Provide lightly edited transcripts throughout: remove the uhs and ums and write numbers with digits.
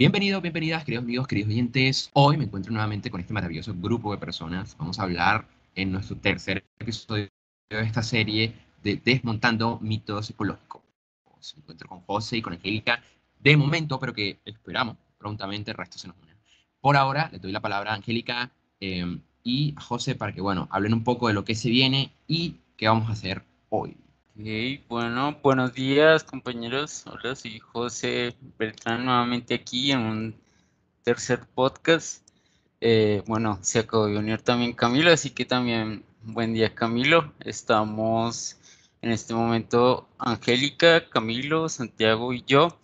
Bienvenidos, bienvenidas, queridos amigos, queridos oyentes. Hoy me encuentro nuevamente con este maravilloso grupo de personas. Vamos a hablar en nuestro tercer episodio de esta serie de Desmontando mitos psicológicos. Me encuentro con José y con Angélica de momento, pero que esperamos prontamente el resto se nos une. Por ahora, le doy la palabra a Angélica y a José para que, bueno, hablen un poco de lo que se viene y qué vamos a hacer hoy. Ok, bueno, buenos días compañeros. Hola, soy José Beltrán nuevamente aquí en un tercer podcast. Bueno, se acabó de unir también Camilo, así que también buen día Camilo. Estamos en este momento Angélica, Camilo, Santiago y yo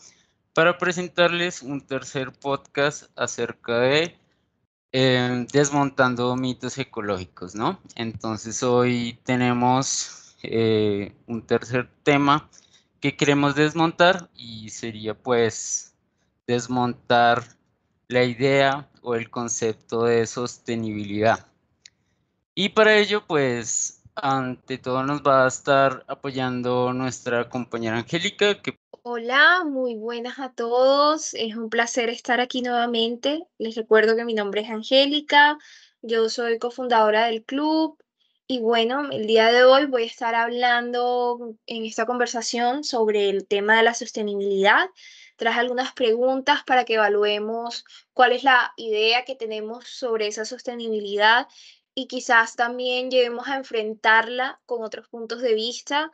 para presentarles un tercer podcast acerca de desmontando mitos ecológicos, ¿no? Entonces hoy tenemos un tercer tema que queremos desmontar y sería pues desmontar la idea o el concepto de sostenibilidad. Y para ello pues ante todo nos va a estar apoyando nuestra compañera Angélica, que Hola, muy buenas a todos. Es un placer estar aquí nuevamente. Les recuerdo que mi nombre es Angélica, yo soy cofundadora del club y bueno, el día de hoy voy a estar hablando en esta conversación sobre el tema de la sostenibilidad. Traje algunas preguntas para que evaluemos cuál es la idea que tenemos sobre esa sostenibilidad y quizás también lleguemos a enfrentarla con otros puntos de vista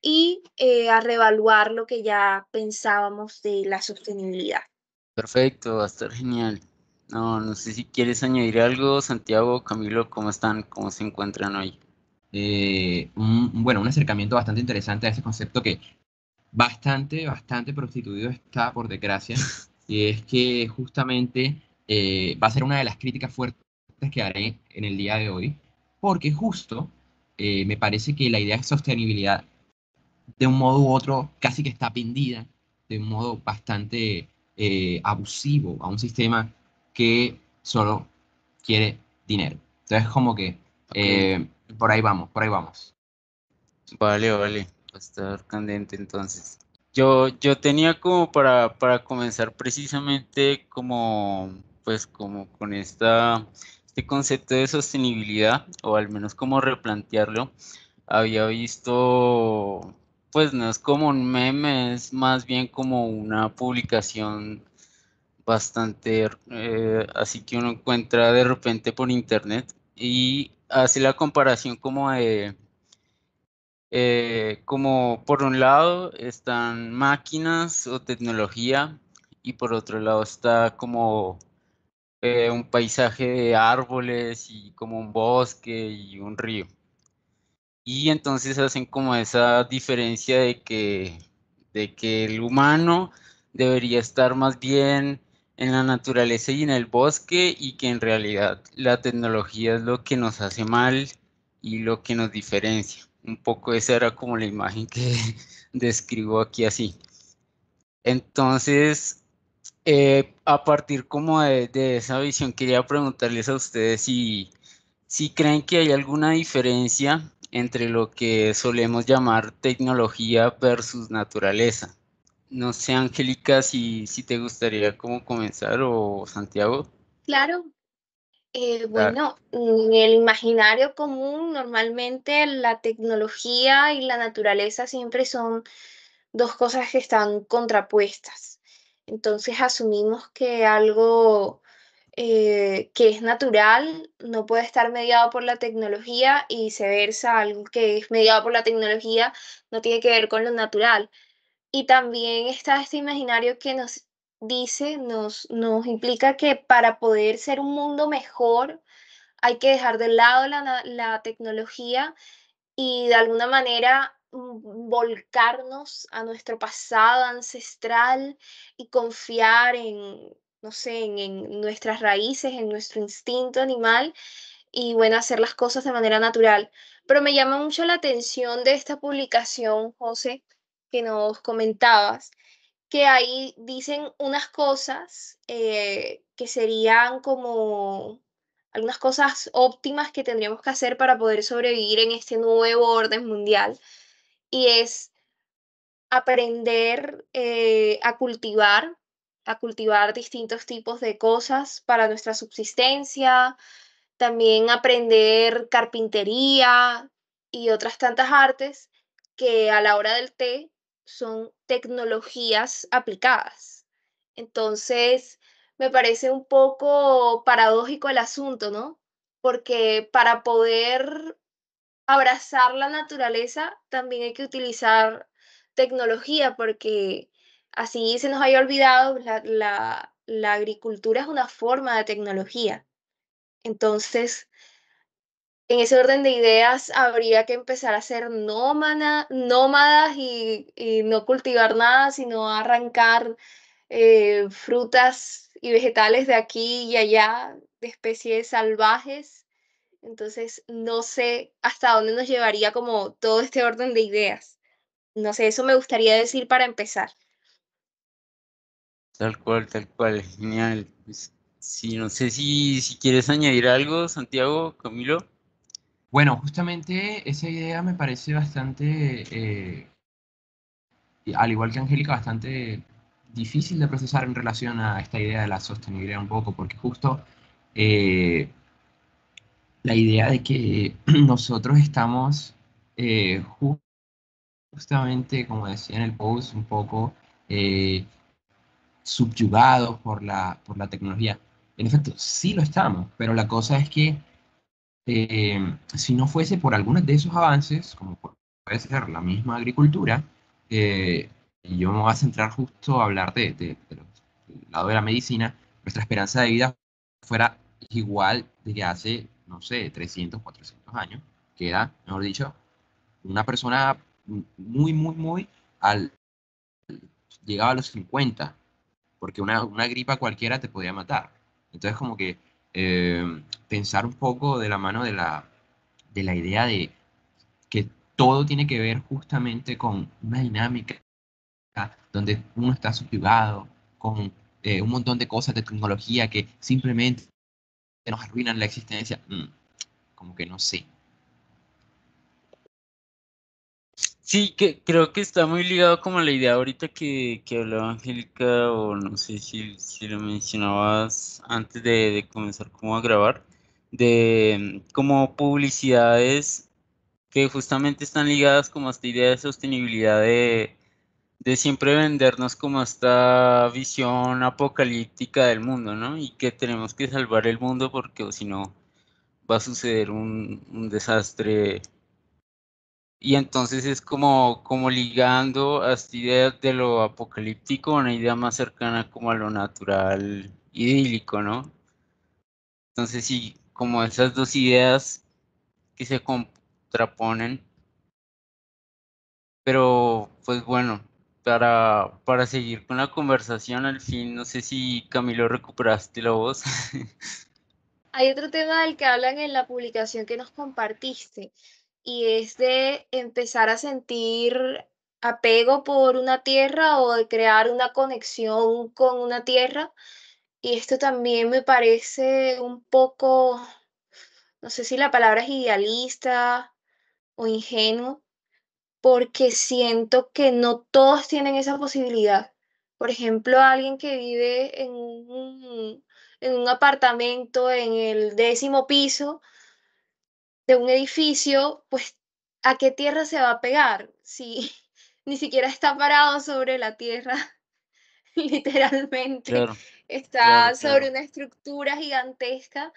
y a reevaluar lo que ya pensábamos de la sostenibilidad. perfecto, va a estar genial. No sé si quieres añadir algo, Santiago, Camilo, ¿cómo están? ¿Cómo se encuentran hoy? Un acercamiento bastante interesante a ese concepto que bastante prostituido está, por desgracia, y es que justamente va a ser una de las críticas fuertes que haré en el día de hoy, porque justo me parece que la idea de sostenibilidad, de un modo u otro, casi que está pendida de un modo bastante abusivo a un sistema que solo quiere dinero. Entonces, como que Ok, por ahí vamos, por ahí vamos. vale, va a estar candente entonces. Yo tenía como para comenzar precisamente como, pues como con este concepto de sostenibilidad, o al menos como replantearlo. Había visto, pues no es como un meme, es más bien como una publicación bastante así que uno encuentra de repente por internet y hace la comparación como de como por un lado están máquinas o tecnología y por otro lado está como un paisaje de árboles y como un bosque y un río. Y entonces hacen como esa diferencia de que el humano debería estar más bien en la naturaleza y en el bosque y que en realidad la tecnología es lo que nos hace mal y lo que nos diferencia. Un poco esa era como la imagen que describo aquí así. Entonces, a partir como de esa visión, quería preguntarles a ustedes si creen que hay alguna diferencia entre lo que solemos llamar tecnología versus naturaleza. No sé, Angélica, si te gustaría como comenzar o Santiago. Claro, Dale. bueno, en el imaginario común normalmente la tecnología y la naturaleza siempre son dos cosas que están contrapuestas. Entonces asumimos que algo que es natural no puede estar mediado por la tecnología y viceversa, algo que es mediado por la tecnología no tiene que ver con lo natural. Y también está este imaginario que nos dice, nos implica que para poder ser un mundo mejor hay que dejar de lado la tecnología y de alguna manera volcarnos a nuestro pasado ancestral y confiar en, no sé, en nuestras raíces, en nuestro instinto animal y bueno, hacer las cosas de manera natural. Pero me llama mucho la atención de esta publicación, José, que nos comentabas, que ahí dicen unas cosas que serían como algunas cosas óptimas que tendríamos que hacer para poder sobrevivir en este nuevo orden mundial. Y es aprender a cultivar, a cultivar distintos tipos de cosas para nuestra subsistencia, también aprender carpintería y otras tantas artes que a la hora del té son tecnologías aplicadas. Entonces, me parece un poco paradójico el asunto, ¿no? Porque para poder abrazar la naturaleza también hay que utilizar tecnología, porque así se nos haya olvidado, la agricultura es una forma de tecnología. Entonces, en ese orden de ideas, habría que empezar a ser nómadas y no cultivar nada, sino arrancar frutas y vegetales de aquí y allá, de especies salvajes. Entonces, no sé hasta dónde nos llevaría como todo este orden de ideas. No sé, eso me gustaría decir para empezar. Tal cual, genial. Pues, sí, no sé si quieres añadir algo, Santiago, Camilo. Bueno, justamente esa idea me parece bastante, al igual que Angélica, bastante difícil de procesar en relación a esta idea de la sostenibilidad un poco, porque justo eh, la idea de que nosotros estamos justamente, como decía en el post, un poco eh, subyugados por la tecnología. En efecto, sí lo estamos, pero la cosa es que si no fuese por algunos de esos avances, como puede ser la misma agricultura, y yo me voy a centrar justo a hablar del lado de la medicina, nuestra esperanza de vida fuera igual de que hace, no sé, 300, 400 años, que era, mejor dicho, una persona muy, al, llegaba a los 50 porque una gripa cualquiera te podía matar. Entonces, como que pensar un poco de la mano de la idea de que todo tiene que ver justamente con una dinámica donde uno está subyugado, con un montón de cosas de tecnología que simplemente nos arruinan la existencia. Como que no sé. Sí, que creo que está muy ligado como a la idea ahorita que hablaba Angélica, o no sé si lo mencionabas antes de comenzar como a grabar, de como publicidades que justamente están ligadas como a esta idea de sostenibilidad de siempre vendernos como esta visión apocalíptica del mundo, ¿no? Y que tenemos que salvar el mundo porque o si no va a suceder un desastre. Y entonces es como ligando a esta idea de lo apocalíptico, una idea más cercana como a lo natural, idílico, ¿no? Entonces sí, como esas dos ideas que se contraponen, pero pues bueno, para seguir con la conversación al fin, no sé si Camilo recuperaste la voz. Hay otro tema del que hablan en la publicación que nos compartiste y es de empezar a sentir apego por una tierra o de crear una conexión con una tierra. Y esto también me parece un poco, no sé si la palabra es idealista o ingenuo, porque siento que no todos tienen esa posibilidad. Por ejemplo, alguien que vive en un apartamento en el 10.º piso de un edificio, pues ¿a qué tierra se va a pegar? Si ni siquiera está parado sobre la tierra, literalmente Claro, está sobre claro. una estructura gigantesca,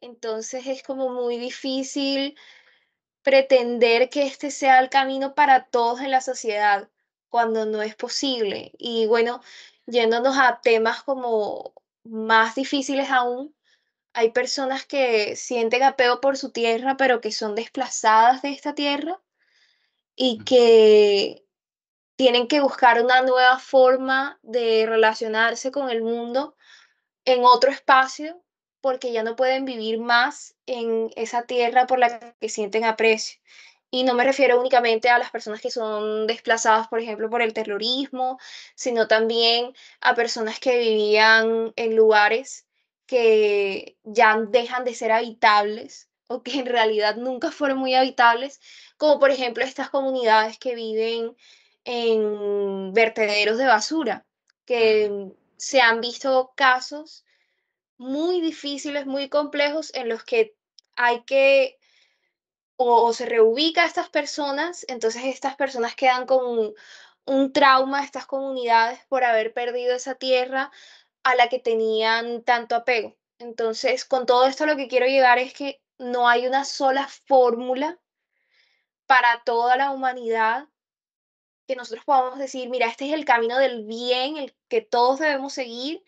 entonces es como muy difícil pretender que este sea el camino para todos en la sociedad, cuando no es posible. Y bueno, yéndonos a temas como más difíciles aún, hay personas que sienten apego por su tierra, pero que son desplazadas de esta tierra y que tienen que buscar una nueva forma de relacionarse con el mundo en otro espacio porque ya no pueden vivir más en esa tierra por la que sienten aprecio. Y no me refiero únicamente a las personas que son desplazadas, por ejemplo, por el terrorismo, sino también a personas que vivían en lugares que ya dejan de ser habitables o que en realidad nunca fueron muy habitables, como por ejemplo estas comunidades que viven en vertederos de basura, que se han visto casos muy difíciles, muy complejos en los que hay que o se reubica a estas personas, entonces estas personas quedan con un trauma, estas comunidades, por haber perdido esa tierra a la que tenían tanto apego. Entonces, con todo esto lo que quiero llegar es que no hay una sola fórmula para toda la humanidad que nosotros podamos decir, mira, este es el camino del bien, el que todos debemos seguir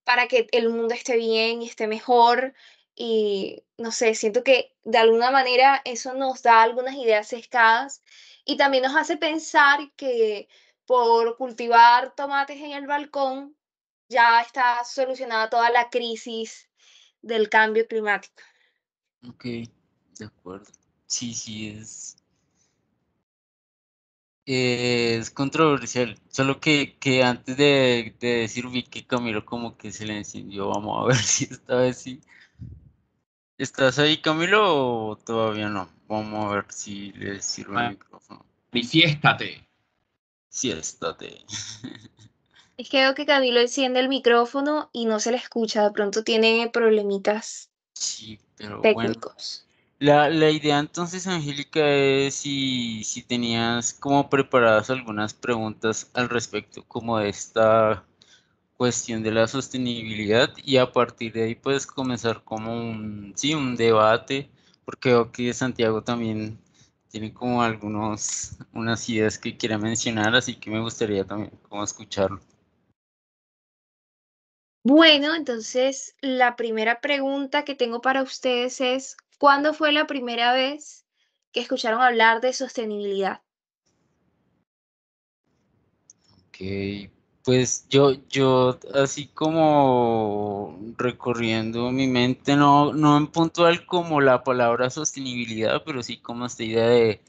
para que el mundo esté bien y esté mejor. Y no sé, siento que de alguna manera eso nos da algunas ideas sesgadas y también nos hace pensar que por cultivar tomates en el balcón ya está solucionada toda la crisis del cambio climático. Ok, de acuerdo. Sí, sí, es controversial. Solo que antes de decir vi que Camilo como que se le encendió. Vamos a ver si esta vez sí. ¿Estás ahí, Camilo, o todavía no? Vamos a ver si le sirve el micrófono. Manifiéstate. Siéstate. Es que veo que Camilo enciende el micrófono y no se le escucha, de pronto tiene problemitas Sí, pero bueno. técnicos. La idea entonces, Angélica, es si tenías como preparadas algunas preguntas al respecto, como de esta cuestión de la sostenibilidad, y a partir de ahí puedes comenzar como sí, un debate, porque veo que Santiago también tiene como unas ideas que quiera mencionar, así que me gustaría también como escucharlo. Bueno, entonces la primera pregunta que tengo para ustedes es, ¿cuándo fue la primera vez que escucharon hablar de sostenibilidad? Ok, pues yo así como recorriendo mi mente, no en puntual como la palabra sostenibilidad, pero sí como esta idea de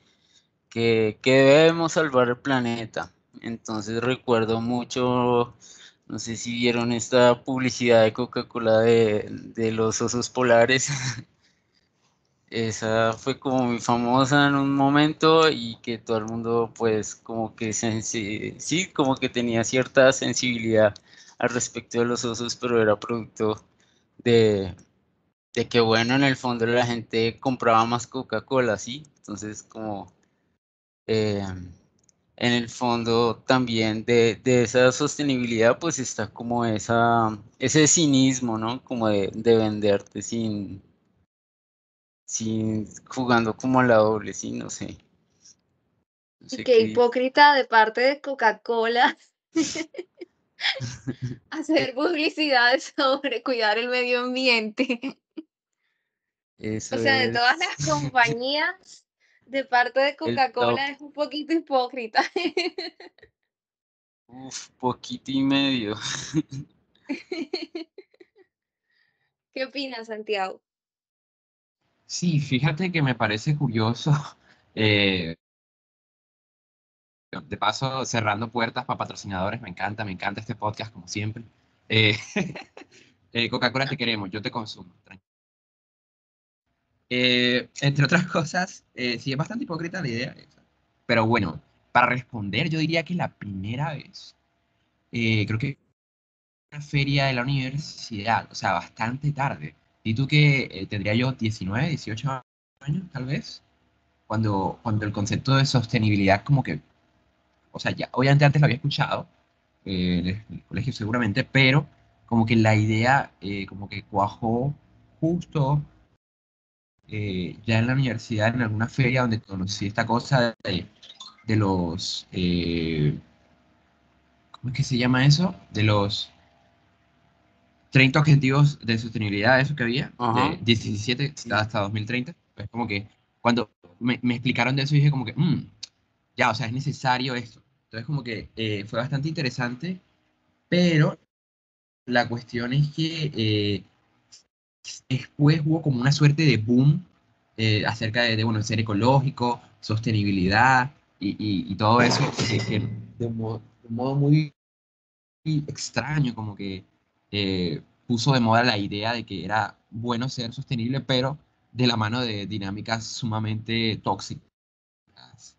que debemos salvar el planeta. Entonces recuerdo mucho, no sé si vieron esta publicidad de Coca-Cola de los osos polares. Esa fue como muy famosa en un momento y que todo el mundo pues como que sí, como que tenía cierta sensibilidad al respecto de los osos, pero era producto de, de que bueno, en el fondo la gente compraba más Coca-Cola, ¿sí? Entonces como eh, en el fondo también de esa sostenibilidad pues está como ese cinismo, ¿no? Como de venderte sin jugando como a la doble, sí, no sé. No Y sé qué qué dices. hipócrita de parte de Coca-Cola hacer publicidad sobre cuidar el medio ambiente. O Eso sea, de todas es las compañías, de parte de el top. Coca-Cola es un poquito hipócrita. Poquito y medio. ¿Qué opinas, Santiago? Sí, fíjate que me parece curioso. eh, de paso, cerrando puertas para patrocinadores, me encanta este podcast como siempre. Eh, Coca-Cola te queremos, yo te consumo. Entre otras cosas, sí es bastante hipócrita la idea esa. Pero bueno, para responder, yo diría que la primera vez, creo que una feria de la universidad, o sea, bastante tarde. Y tú que tendría yo 19, 18 años, tal vez, cuando el concepto de sostenibilidad como que, o sea, ya, obviamente antes lo había escuchado, en el colegio seguramente, pero como que la idea como que cuajó justo ya en la universidad, en alguna feria donde conocí esta cosa de los, ¿cómo es que se llama eso? De los 30 objetivos de sostenibilidad, eso que había, de Ajá, 17 sí. hasta 2030. Es como que cuando me explicaron de eso dije como que, ya, o sea, es necesario esto. Entonces como que fue bastante interesante, pero la cuestión es que después hubo como una suerte de boom acerca bueno, ser ecológico, sostenibilidad y todo eso, que de un modo muy extraño, como que puso de moda la idea de que era bueno ser sostenible, pero de la mano de dinámicas sumamente tóxicas.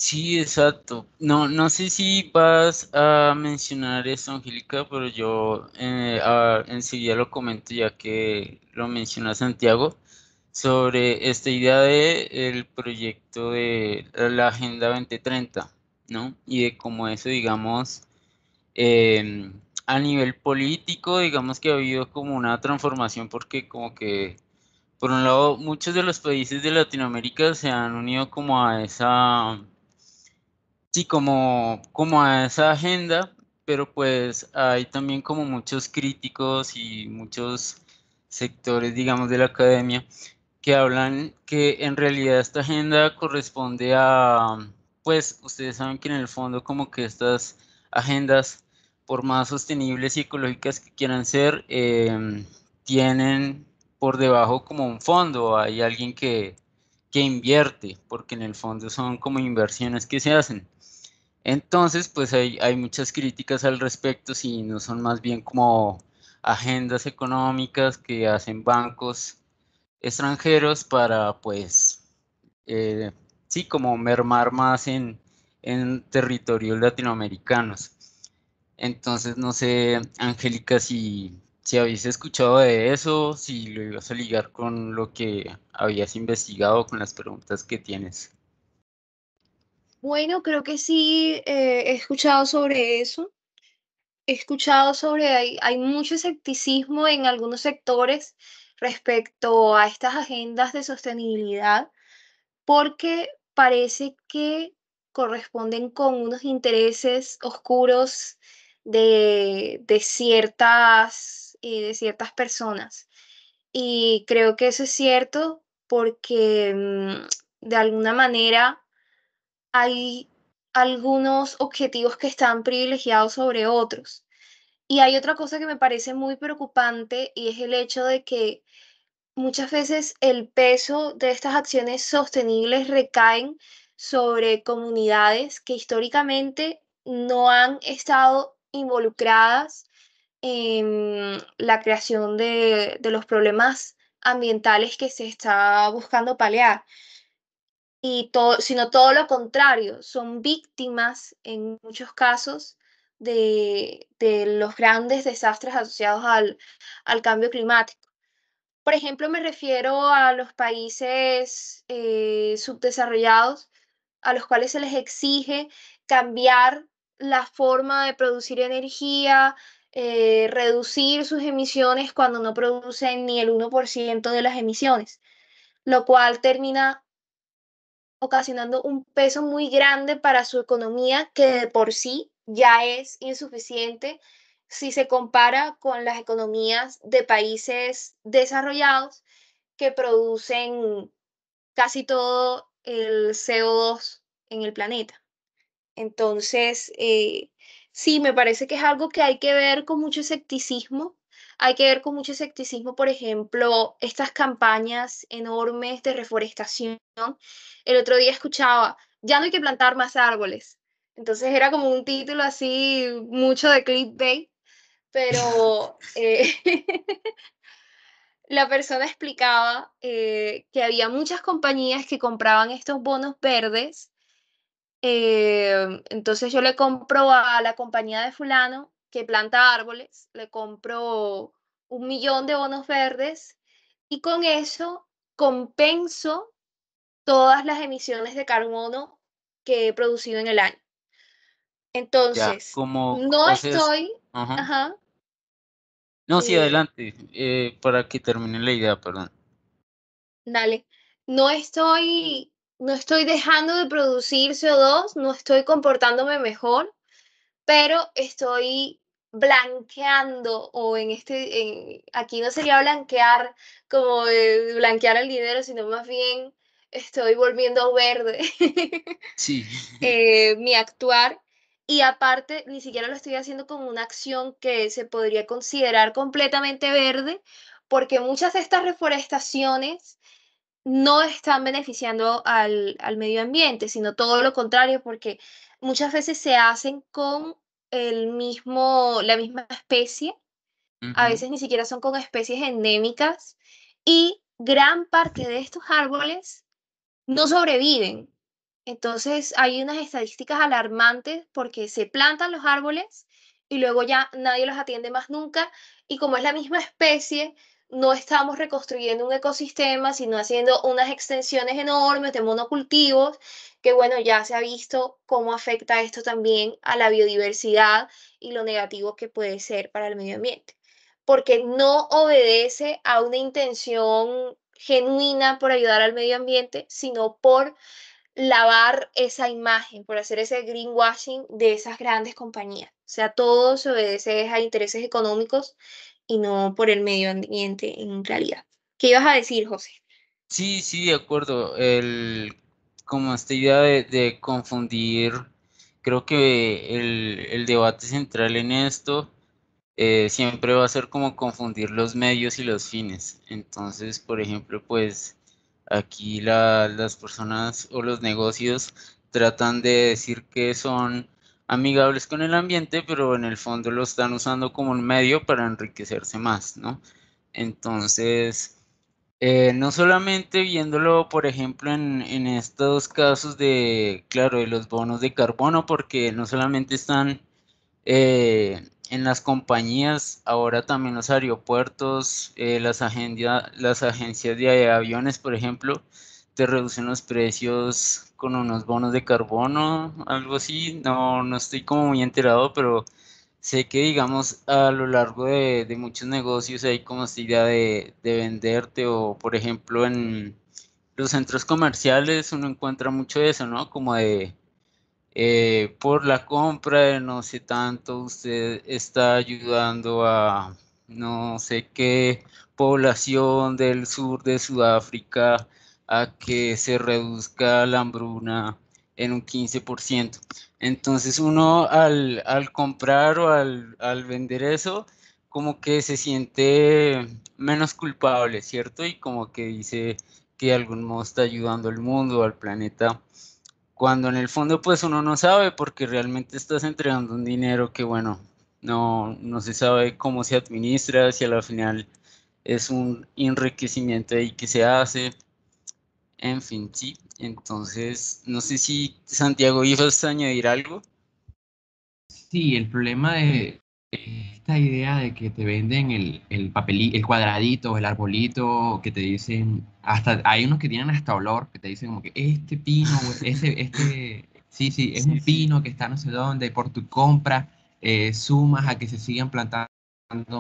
Sí, exacto. No, no sé si vas a mencionar esto, Angélica, pero yo enseguida lo comento ya que lo menciona Santiago, sobre esta idea de el proyecto de la Agenda 2030, ¿no? Y de cómo eso, digamos, a nivel político, digamos que ha habido como una transformación porque como que, por un lado, muchos de los países de Latinoamérica se han unido como a esa, sí, como a esa agenda, pero pues hay también como muchos críticos y muchos sectores, digamos, de la academia que hablan que en realidad esta agenda corresponde a, pues ustedes saben que en el fondo como que estas agendas, por más sostenibles y ecológicas que quieran ser, tienen por debajo como un fondo, hay alguien que invierte, porque en el fondo son como inversiones que se hacen. Entonces, pues hay muchas críticas al respecto, si no son más bien como agendas económicas que hacen bancos extranjeros para, pues, eh, sí, como mermar más en territorios latinoamericanos. Entonces, no sé, Angélica, si habéis escuchado de eso, si lo ibas a ligar con lo que habías investigado, con las preguntas que tienes. Bueno, creo que sí, he escuchado sobre eso. He escuchado sobre, hay mucho escepticismo en algunos sectores respecto a estas agendas de sostenibilidad, porque parece que corresponden con unos intereses oscuros de ciertas personas. Y creo que eso es cierto porque de alguna manera hay algunos objetivos que están privilegiados sobre otros. Y hay otra cosa que me parece muy preocupante y es el hecho de que muchas veces el peso de estas acciones sostenibles recaen sobre comunidades que históricamente no han estado involucradas en la creación de los problemas ambientales que se está buscando paliar y todo, sino todo lo contrario, son víctimas en muchos casos de los grandes desastres asociados al cambio climático. Por ejemplo, me refiero a los países subdesarrollados, a los cuales se les exige cambiar la forma de producir energía, reducir sus emisiones cuando no producen ni el 1% de las emisiones, lo cual termina ocasionando un peso muy grande para su economía que de por sí ya es insuficiente si se compara con las economías de países desarrollados que producen casi todo el CO2 en el planeta. Entonces, sí, me parece que es algo que hay que ver con mucho escepticismo. Hay que ver con mucho escepticismo, por ejemplo, estas campañas enormes de reforestación. El otro día escuchaba, ya no hay que plantar más árboles. Entonces era como un título así, mucho de clickbait, pero la persona explicaba que había muchas compañías que compraban estos bonos verdes. Entonces yo le compro a la compañía de fulano que planta árboles, le compro 1 millón de bonos verdes y con eso compenso todas las emisiones de carbono que he producido en el año. Ya, Entonces, como, no o sea, estoy, ajá. ajá, No, sí, eh, adelante, para que termine la idea, perdón. dale, no estoy dejando de producir CO2, no estoy comportándome mejor, pero estoy blanqueando o aquí no sería blanquear como de blanquear el dinero, sino más bien estoy volviendo verde Sí, mi actuar y aparte ni siquiera lo estoy haciendo como una acción que se podría considerar completamente verde porque muchas de estas reforestaciones no están beneficiando al medio ambiente, sino todo lo contrario, porque muchas veces se hacen con la misma especie, a ujú, veces ni siquiera son con especies endémicas, y gran parte de estos árboles no sobreviven. Entonces hay unas estadísticas alarmantes porque se plantan los árboles y luego ya nadie los atiende más nunca. Y como es la misma especie, no estamos reconstruyendo un ecosistema, sino haciendo unas extensiones enormes de monocultivos, que bueno, ya se ha visto cómo afecta esto también a la biodiversidad y lo negativo que puede ser para el medio ambiente, porque no obedece a una intención genuina por ayudar al medio ambiente, sino por lavar esa imagen, por hacer ese greenwashing de esas grandes compañías. O sea, todo se obedece a intereses económicos y no por el medio ambiente en realidad. ¿Qué ibas a decir, José? Sí, sí, de acuerdo. Como esta idea de confundir, creo que el debate central en esto siempre va a ser como confundir los medios y los fines. Entonces, por ejemplo, pues aquí las personas o los negocios tratan de decir que son amigables con el ambiente, pero en el fondo lo están usando como un medio para enriquecerse más, ¿no? Entonces, no solamente viéndolo, por ejemplo, en estos casos de, claro, de los bonos de carbono, porque no solamente están en las compañías, ahora también los aeropuertos, las agencias de aviones, por ejemplo, te reducen los precios con unos bonos de carbono, algo así. No, no estoy como muy enterado, pero sé que, digamos, a lo largo de muchos negocios hay como esta idea de venderte o, por ejemplo, en los centros comerciales uno encuentra mucho eso, ¿no? Como de por la compra de no sé tanto, usted está ayudando a no sé qué población del sur de Sudáfrica a que se reduzca la hambruna en un 15%. Entonces uno al comprar o al vender eso, como que se siente menos culpable, ¿cierto? Y como que dice que de algún modo está ayudando al mundo, al planeta, cuando en el fondo pues uno no sabe porque realmente estás entregando un dinero que bueno, no se sabe cómo se administra, si a la final es un enriquecimiento ahí que se hace, en fin, sí. Entonces, no sé si Santiago ibas a añadir algo. Sí, el problema de esta idea de que te venden el papelito, el cuadradito, el arbolito, que te dicen, hasta hay unos que tienen hasta olor, que te dicen como que este pino, sí, sí, es Sí, un sí. pino que está no sé dónde, por tu compra, sumas a que se sigan plantando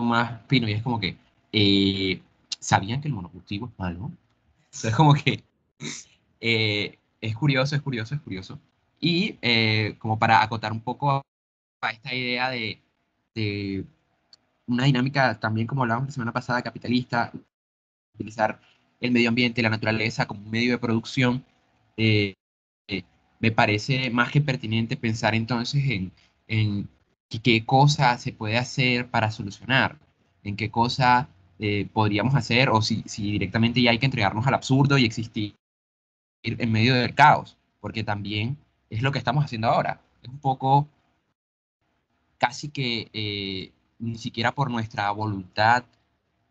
más pino, y es como que, eh, ¿sabían que el monocultivo es malo? O sea, es como que es curioso, es curioso, es curioso. Y como para acotar un poco a esta idea de una dinámica también, como hablábamos la semana pasada, capitalista, utilizar el medio ambiente, la naturaleza como un medio de producción, eh, eh, me parece más que pertinente pensar entonces en qué cosa se puede hacer para solucionar, en qué cosa podríamos hacer, o si directamente ya hay que entregarnos al absurdo y existir en medio del caos, porque también es lo que estamos haciendo ahora. Es un poco casi que ni siquiera por nuestra voluntad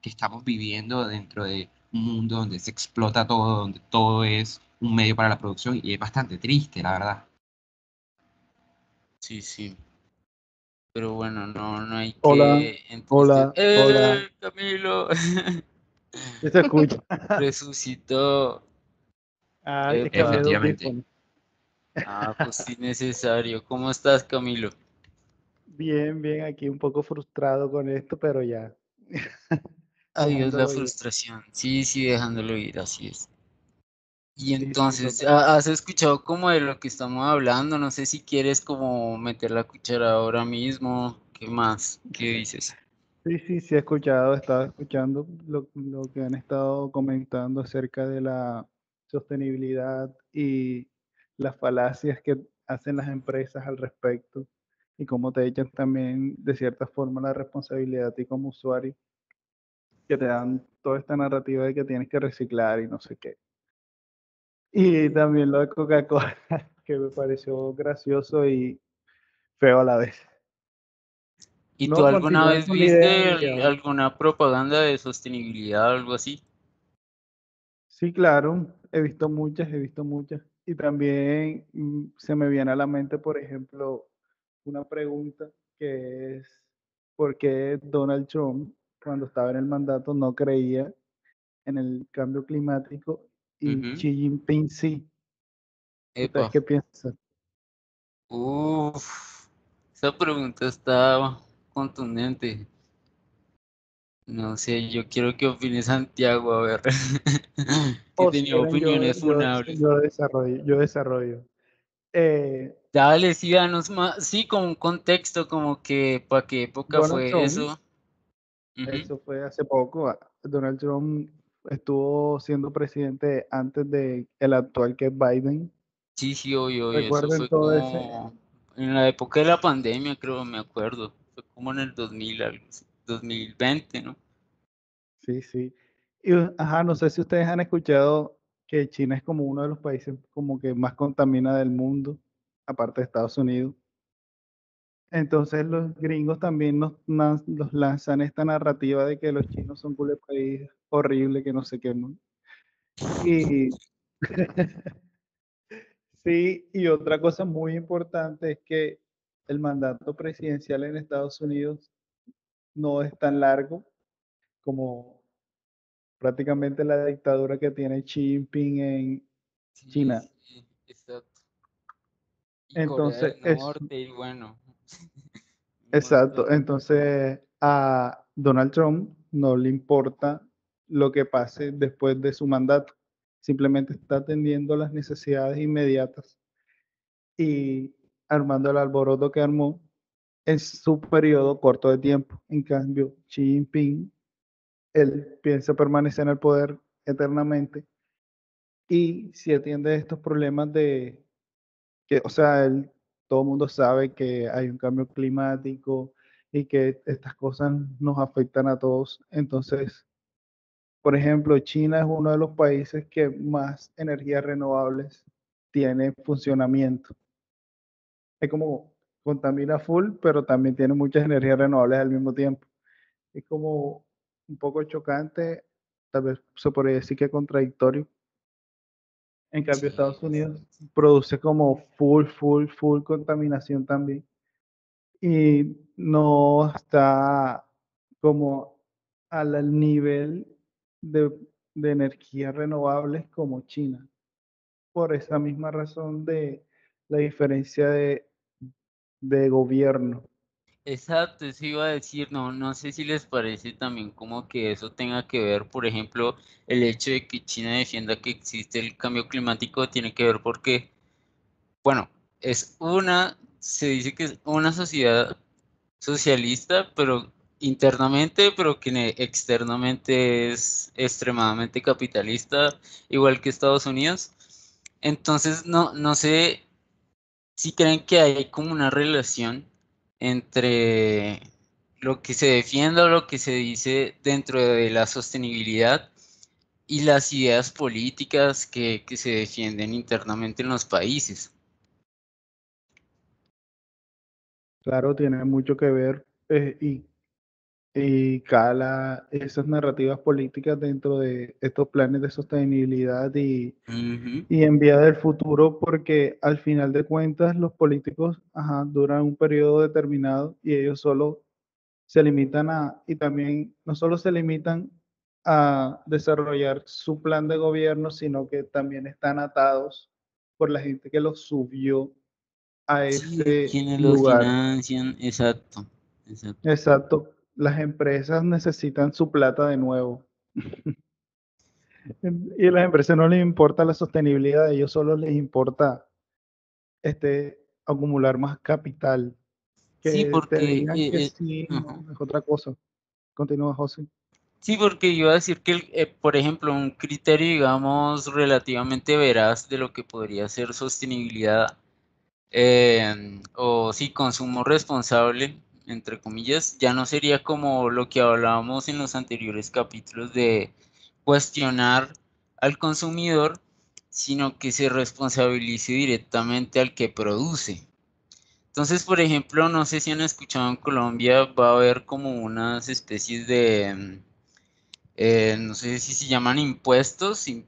que estamos viviendo dentro de un mundo donde se explota todo, donde todo es un medio para la producción y es bastante triste, la verdad. Sí, sí. Pero bueno, no hay Hola, que entonces. hola, hola. Camilo! ¿Sí se escucha? Resucitó. Ah, es que Epa. cambié de Efectivamente. audífono. Ah, pues sí, necesario. ¿Cómo estás, Camilo? Bien, bien, aquí un poco frustrado con esto, pero ya, Adiós la dejándolo ir. frustración. Sí, sí, dejándolo ir, así es. Y Sí, sí, entonces, total. ¿has escuchado como de lo que estamos hablando? No sé si quieres como meter la cuchara ahora mismo. ¿Qué más? ¿Qué dices? Sí, sí, sí he escuchado, estaba escuchando lo que han estado comentando acerca de la sostenibilidad y las falacias que hacen las empresas al respecto y cómo te echan también de cierta forma la responsabilidad a ti como usuario, que te dan toda esta narrativa de que tienes que reciclar y no sé qué. Y también lo de Coca-Cola, que me pareció gracioso y feo a la vez. ¿Y tú No alguna continúan vez con la idea viste inicial. alguna propaganda de sostenibilidad o algo así? Sí, claro, he visto muchas, he visto muchas. Y también se me viene a la mente, por ejemplo, una pregunta que es, ¿por qué Donald Trump, cuando estaba en el mandato, no creía en el cambio climático y Ujú. Xi Jinping sí? ¿Ustedes Epa. qué piensan? Uf, esa pregunta está contundente. No sé, yo quiero que opine Santiago, a ver. Que O si tenía quieren, opiniones funables. yo desarrollo. Eh, Dale, sí, danos más, sí, con un contexto, como que, ¿para qué época Donald fue Trump, eso? Ujú. eso fue hace poco. Donald Trump estuvo siendo presidente antes de el actual que es Biden. Sí, sí, obvio, obvio, eso Recuerden fue todo ese. como en la época de la pandemia, creo, me acuerdo. Fue como en el 2000, algo así, 2020, ¿no? Sí, sí. Y, ajá, no sé si ustedes han escuchado que China es como uno de los países como que más contamina del mundo, aparte de Estados Unidos. Entonces los gringos también nos lanzan esta narrativa de que los chinos son un país horrible, que no sé qué, ¿no? Y sí, y otra cosa muy importante es que el mandato presidencial en Estados Unidos no es tan largo como prácticamente la dictadura que tiene Xi Jinping en Sí, China. sí, exacto. Y Corea Entonces, del Norte, y bueno, un exacto. montón. Entonces, a Donald Trump no le importa lo que pase después de su mandato. Simplemente está atendiendo las necesidades inmediatas y armando el alboroto que armó en su periodo corto de tiempo. En cambio, Xi Jinping, él piensa permanecer en el poder eternamente y si atiende estos problemas de que, o sea, todo el mundo sabe que hay un cambio climático y que estas cosas nos afectan a todos. Entonces, por ejemplo, China es uno de los países que más energías renovables tiene en funcionamiento. Es como contamina full, pero también tiene muchas energías renovables al mismo tiempo. Es como un poco chocante, tal vez se podría decir que contradictorio. En cambio, Sí, Estados Unidos bastante. produce como full contaminación también. Y no está como al nivel de, de energías renovables como China. Por esa misma razón de la diferencia de gobierno. Exacto, eso iba a decir, no, no sé si les parece también como que eso tenga que ver, por ejemplo, el hecho de que China defienda que existe el cambio climático tiene que ver porque, bueno, se dice que es una sociedad socialista, pero internamente, pero que externamente es extremadamente capitalista, igual que Estados Unidos. Entonces, no, no sé si creen que hay como una relación entre lo que se defiende o lo que se dice dentro de la sostenibilidad y las ideas políticas que se defienden internamente en los países. Claro, tiene mucho que ver y cala esas narrativas políticas dentro de estos planes de sostenibilidad Ujú. y en vía del futuro, porque al final de cuentas los políticos ajá, duran un periodo determinado y ellos solo se limitan y también no solo se limitan a desarrollar su plan de gobierno, sino que también están atados por la gente que los subió a Sí, ese quienes los lugar. financian, exacto, exacto. Exacto. Las empresas necesitan su plata de nuevo. Y a las empresas no les importa la sostenibilidad, a ellos solo les importa acumular más capital. Sí, Que te porque, digan que sí, ajá. no, es otra cosa. Continúa, José. Sí, porque iba a decir que, por ejemplo, un criterio, digamos, relativamente veraz de lo que podría ser sostenibilidad o sí, consumo responsable, entre comillas, ya no sería como lo que hablábamos en los anteriores capítulos de cuestionar al consumidor, sino que se responsabilice directamente al que produce. Entonces, por ejemplo, no sé si han escuchado en Colombia, va a haber como unas especies No sé si se llaman impuestos, sí,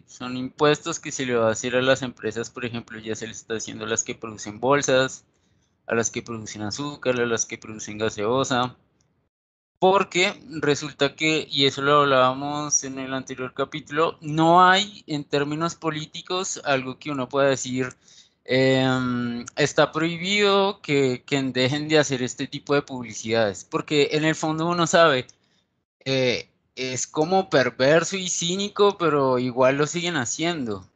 son impuestos que se le va a hacer a las empresas, por ejemplo, ya se les está haciendo a las que producen bolsas, a las que producen azúcar, a las que producen gaseosa, porque resulta que, y eso lo hablábamos en el anterior capítulo, no hay en términos políticos algo que uno pueda decir, está prohibido que dejen de hacer este tipo de publicidades, porque en el fondo uno sabe, es como perverso y cínico, pero igual lo siguen haciendo.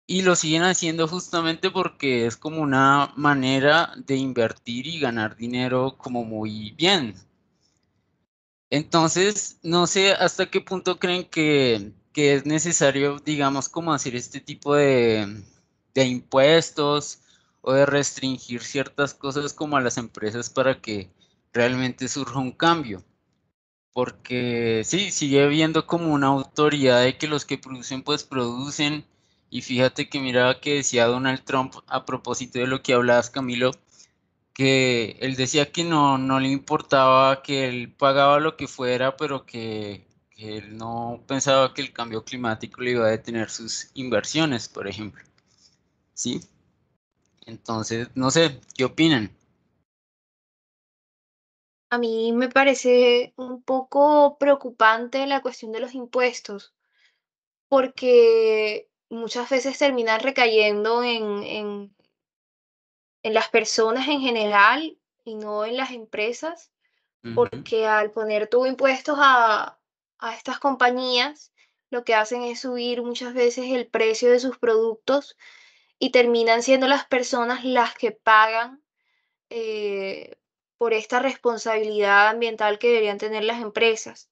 Y lo siguen haciendo justamente porque es como una manera de invertir y ganar dinero como muy bien. Entonces, no sé hasta qué punto creen que es necesario, digamos, como hacer este tipo de impuestos o de restringir ciertas cosas como a las empresas para que realmente surja un cambio. Porque sí, sigue habiendo como una autoridad de que los que producen, pues producen. Y fíjate que mira que decía Donald Trump a propósito de lo que hablabas, Camilo, que él decía que no le importaba, que él pagaba lo que fuera, pero que él no pensaba que el cambio climático le iba a detener sus inversiones, por ejemplo. ¿Sí? Entonces, no sé, ¿qué opinan? A mí me parece un poco preocupante la cuestión de los impuestos, porque muchas veces terminan recayendo en las personas en general y no en las empresas, Ujú. porque al poner tu impuestos a estas compañías, lo que hacen es subir muchas veces el precio de sus productos y terminan siendo las personas las que pagan eh, por esta responsabilidad ambiental que deberían tener las empresas.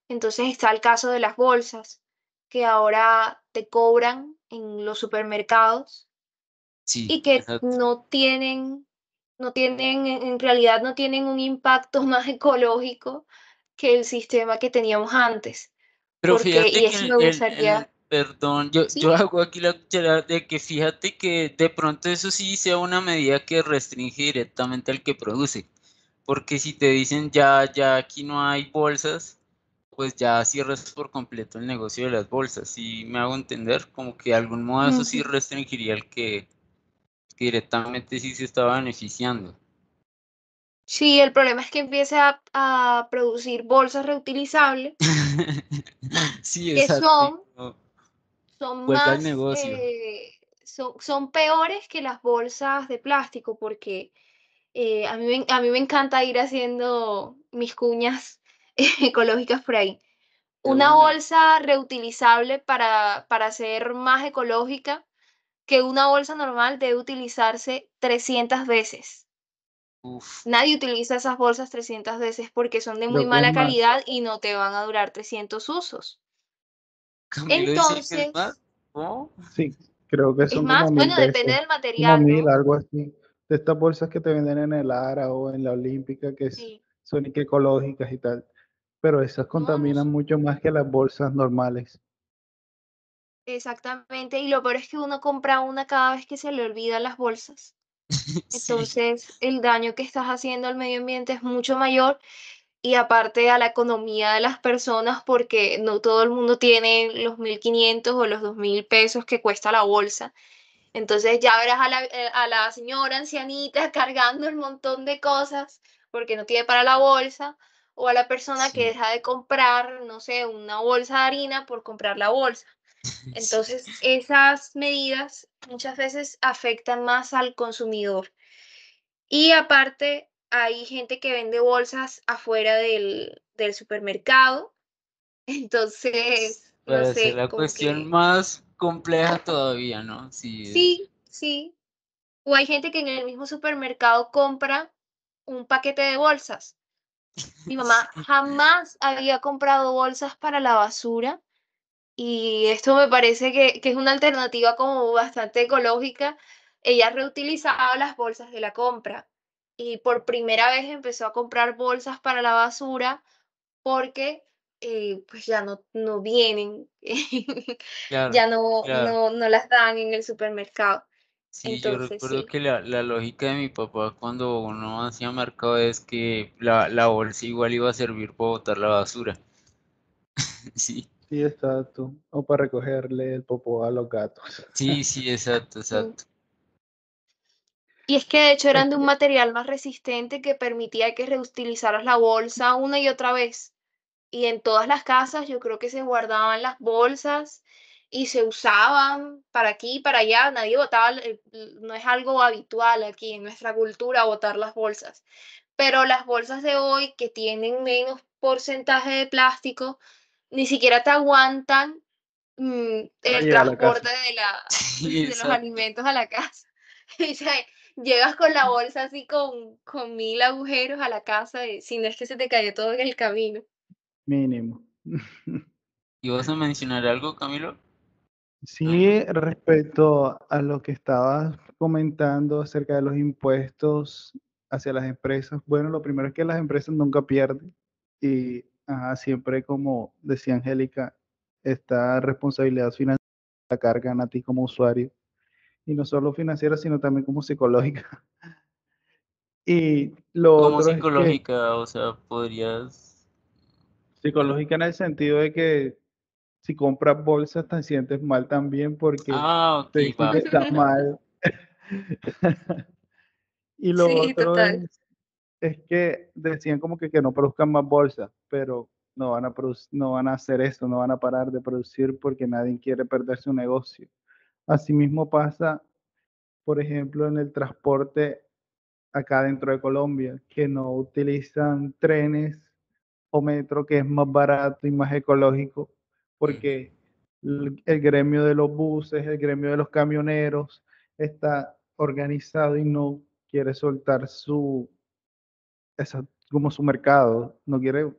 Entonces está el caso de las bolsas, que ahora te cobran en los supermercados Sí, y que exacto. no tienen, en realidad no tienen un impacto más ecológico que el sistema que teníamos antes. Pero Porque, fíjate y que eso me gustaría, perdón, sí, yo hago aquí la cuchara de que fíjate que de pronto eso sí sea una medida que restringe directamente al que produce. Porque si te dicen ya aquí no hay bolsas, pues ya cierras por completo el negocio de las bolsas. Si me hago entender, como que de algún modo eso sí ujú. restringiría al que directamente sí se estaba beneficiando. Sí, el problema es que empiece a producir bolsas reutilizables Sí, que exacto. Y no, son vuelve al más, negocio. son peores que las bolsas de plástico, porque a mí me encanta ir haciendo mis cuñas ecológicas por ahí. De Una una. bolsa reutilizable para ser más ecológica que una bolsa normal debe utilizarse 300 veces. Uf. Nadie utiliza esas bolsas 300 veces porque son de muy Creo que es mala más, calidad y no te van a durar 300 usos. Camilo dice que es más. Entonces, ¿Cómo? sí, creo que es son como más, mil bueno, depende veces, del como material, 1000, ¿no? algo así. De estas bolsas que te venden en el Ara o en la Olímpica, Sí. son y que ecológicas y tal. Pero esas No, no contaminan son. mucho más que las bolsas normales. Exactamente. Y lo peor es que uno compra una cada vez que se le olvidan las bolsas. Sí, Entonces, el daño que estás haciendo al medio ambiente es mucho mayor y aparte a la economía de las personas porque no todo el mundo tiene los 1.500 o los 2.000 pesos que cuesta la bolsa. Entonces ya verás a la señora ancianita cargando el montón de cosas porque no tiene para la bolsa o a la persona que sí, deja de comprar, no sé, una bolsa de harina por comprar la bolsa. sí. Entonces, esas medidas muchas veces afectan más al consumidor. Y aparte, hay gente que vende bolsas afuera del supermercado. Entonces, no Para hacer sé, la como cuestión que más compleja todavía, ¿no? Sí, sí, sí. O hay gente que en el mismo supermercado compra un paquete de bolsas. Mi mamá sí, jamás había comprado bolsas para la basura. Y esto me parece que es una alternativa como bastante ecológica. Ella reutilizaba las bolsas de la compra y por primera vez empezó a comprar bolsas para la basura porque pues ya no vienen, claro, ya claro. no las dan en el supermercado. Sí, yo Entonces recuerdo sí, que la lógica de mi papá cuando uno hacía mercado es que la bolsa igual iba a servir para botar la basura. Sí, Sí, exacto. O para recogerle el popó a los gatos. sí, sí, exacto, Sí. exacto. Y es que de hecho Es eran de un que- material más resistente que permitía que reutilizaras la bolsa una y otra vez. Y en todas las casas yo creo que se guardaban las bolsas y se usaban para aquí y para allá. Nadie botaba, no es algo habitual aquí en nuestra cultura botar las bolsas. Pero las bolsas de hoy que tienen menos porcentaje de plástico, ni siquiera te aguantan para el llegar a la casa. transporte de, Sí, de los exacto. alimentos a la casa. O sea, llegas con la bolsa así con 1000 agujeros a la casa y si no es que se te cayó todo en el camino. Mínimo. ¿Y vas a mencionar algo, Camilo? Sí, respecto a lo que estabas comentando acerca de los impuestos hacia las empresas, bueno, lo primero es que las empresas nunca pierden y siempre, como decía Angélica, esta responsabilidad financiera la cargan a ti como usuario y no solo financiera, sino también como psicológica. Y lo Como otro es que psicológica, o sea, podrías... psicológica en el sentido de que si compras bolsas te sientes mal también porque Ah, ok, te dicen va. que está mal. Y lo Sí, otro total. es que decían como que no produzcan más bolsas, pero no van a hacer eso, no van a parar de producir porque nadie quiere perder su negocio. Asimismo pasa, por ejemplo, en el transporte acá dentro de Colombia, que no utilizan trenes o metro, que es más barato y más ecológico, Ujú. porque el gremio de los buses, el gremio de los camioneros está organizado y no quiere soltar como su mercado, no quiere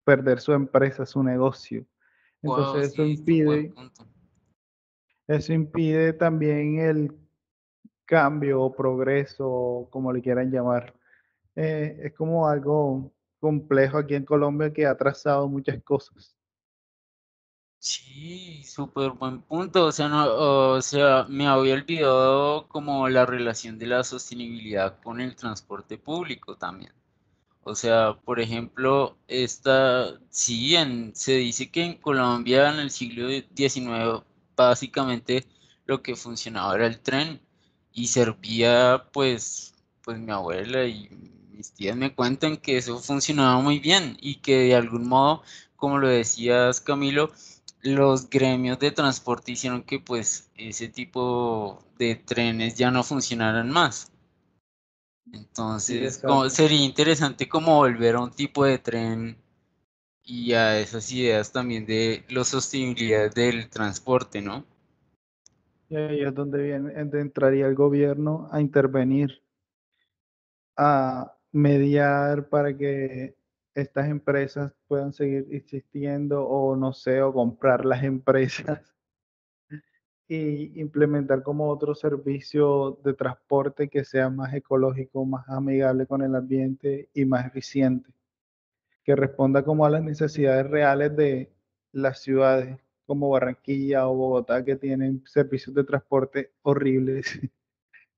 perder su empresa, su negocio. Wow, Entonces sí, es un buen punto. eso impide también el cambio o progreso, como le quieran llamar. Es como algo complejo aquí en Colombia que ha trazado muchas cosas. Sí, súper buen punto. O sea, no, o sea, me había olvidado como la relación de la sostenibilidad con el transporte público también. O sea, por ejemplo, sí, se dice que en Colombia en el siglo XIX básicamente lo que funcionaba era el tren y servía, pues mi abuela y mis tías me cuentan que eso funcionaba muy bien y que de algún modo, como lo decías, Camilo, los gremios de transporte hicieron que pues ese tipo de trenes ya no funcionaran más. Sí, Entonces, exacto. sería interesante como volver a un tipo de tren y a esas ideas también de la sostenibilidad del transporte, ¿no? Y ahí es donde entraría el gobierno a intervenir, a mediar para que estas empresas puedan seguir existiendo o no sé, o comprar las empresas y implementar como otro servicio de transporte que sea más ecológico, más amigable con el ambiente y más eficiente, que responda como a las necesidades reales de las ciudades como Barranquilla o Bogotá, que tienen servicios de transporte horribles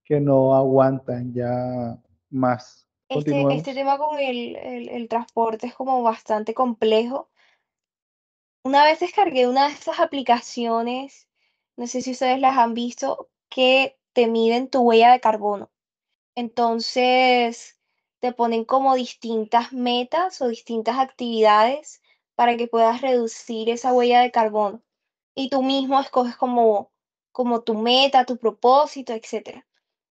que no aguantan ya más. Este Continuemos. tema con el transporte es como bastante complejo. Una vez descargué una de estas aplicaciones, no sé si ustedes las han visto, que te miden tu huella de carbono. Entonces, te ponen como distintas metas o distintas actividades para que puedas reducir esa huella de carbono. Y tú mismo escoges como tu meta, tu propósito, etcétera.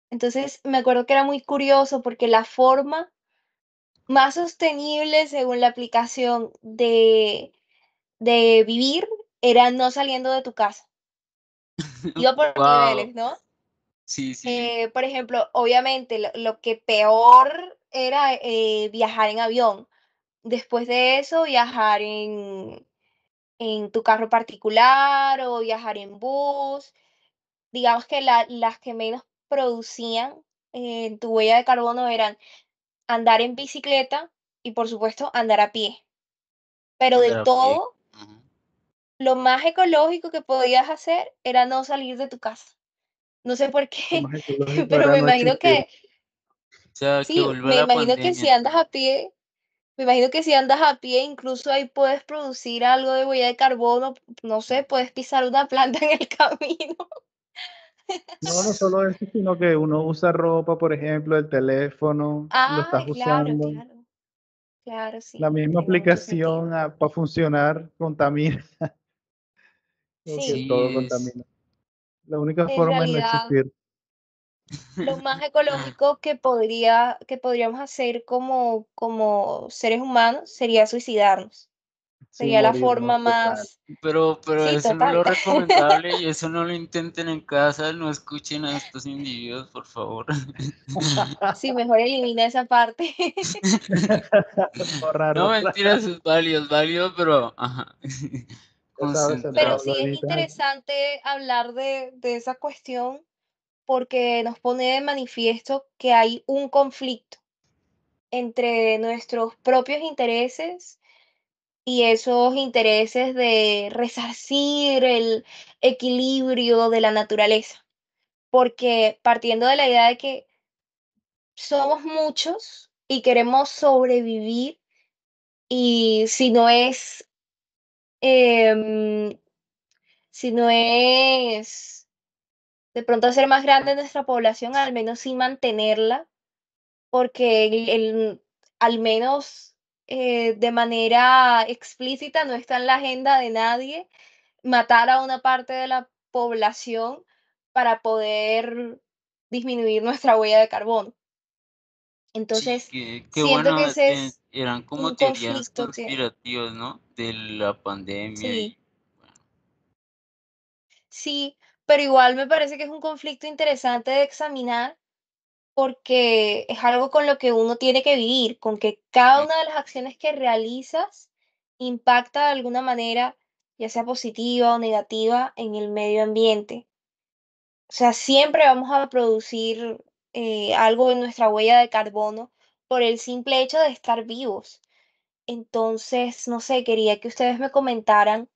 Entonces, me acuerdo que era muy curioso porque la forma más sostenible, según la aplicación, de vivir era no saliendo de tu casa. Iba por Wow, niveles, ¿no? sí, sí, Por ejemplo, obviamente lo que peor era viajar en avión. Después de eso, viajar en tu carro particular o viajar en bus. Digamos que las que menos producían en tu huella de carbono eran andar en bicicleta y, por supuesto, andar a pie. Pero de andar a pie. todo, Ujú. lo más ecológico que podías hacer era no salir de tu casa. No sé por Lo qué, más ecológico pero era me no imagino existir. que O sea, que sí, vuelva me la imagino que pandemia si andas entonces. a pie, Me imagino que si andas a pie, incluso ahí puedes producir algo de huella de carbono, no sé, puedes pisar una planta en el camino. No, no solo eso, sino que uno usa ropa, por ejemplo, el teléfono, lo Ah, estás claro, usando. claro, claro, La sí, misma tiene mucho sentido. aplicación para funcionar contamina, porque Sí, todo Sí, contamina. La única en forma es no realidad, existir. lo más ecológico que podríamos hacer como seres humanos sería suicidarnos. Sí, Sería la morirnos forma total. más, pero sí, eso no es total. lo recomendable y eso no lo intenten en casa, no escuchen a estos individuos, por favor. Sí, mejor elimina esa parte. Borrar, No, borrar. mentiras, es válido, pero ajá. Ya sabes, Pero Concentrado. Santiago, lo sí es editas aquí. interesante hablar de esa cuestión porque nos pone de manifiesto que hay un conflicto entre nuestros propios intereses y esos intereses de resarcir el equilibrio de la naturaleza. Porque partiendo de la idea de que somos muchos y queremos sobrevivir y em, si no es de pronto hacer más grande nuestra población, al menos sí mantenerla, porque al menos de manera explícita no está en la agenda de nadie matar a una parte de la población para poder disminuir nuestra huella de carbono. Sí, Entonces, qué siento que bueno, ese es eran como un teorías conflicto que conspirativas, ¿no? De la pandemia sí, y bueno, sí, pero igual me parece que es un conflicto interesante de examinar porque es algo con lo que uno tiene que vivir, con que cada mm, una de las acciones que realizas impacta de alguna manera, ya sea positiva o negativa, en el medio ambiente. O sea, siempre vamos a producir algo en nuestra huella de carbono por el simple hecho de estar vivos. Entonces, no sé, quería que ustedes me comentaran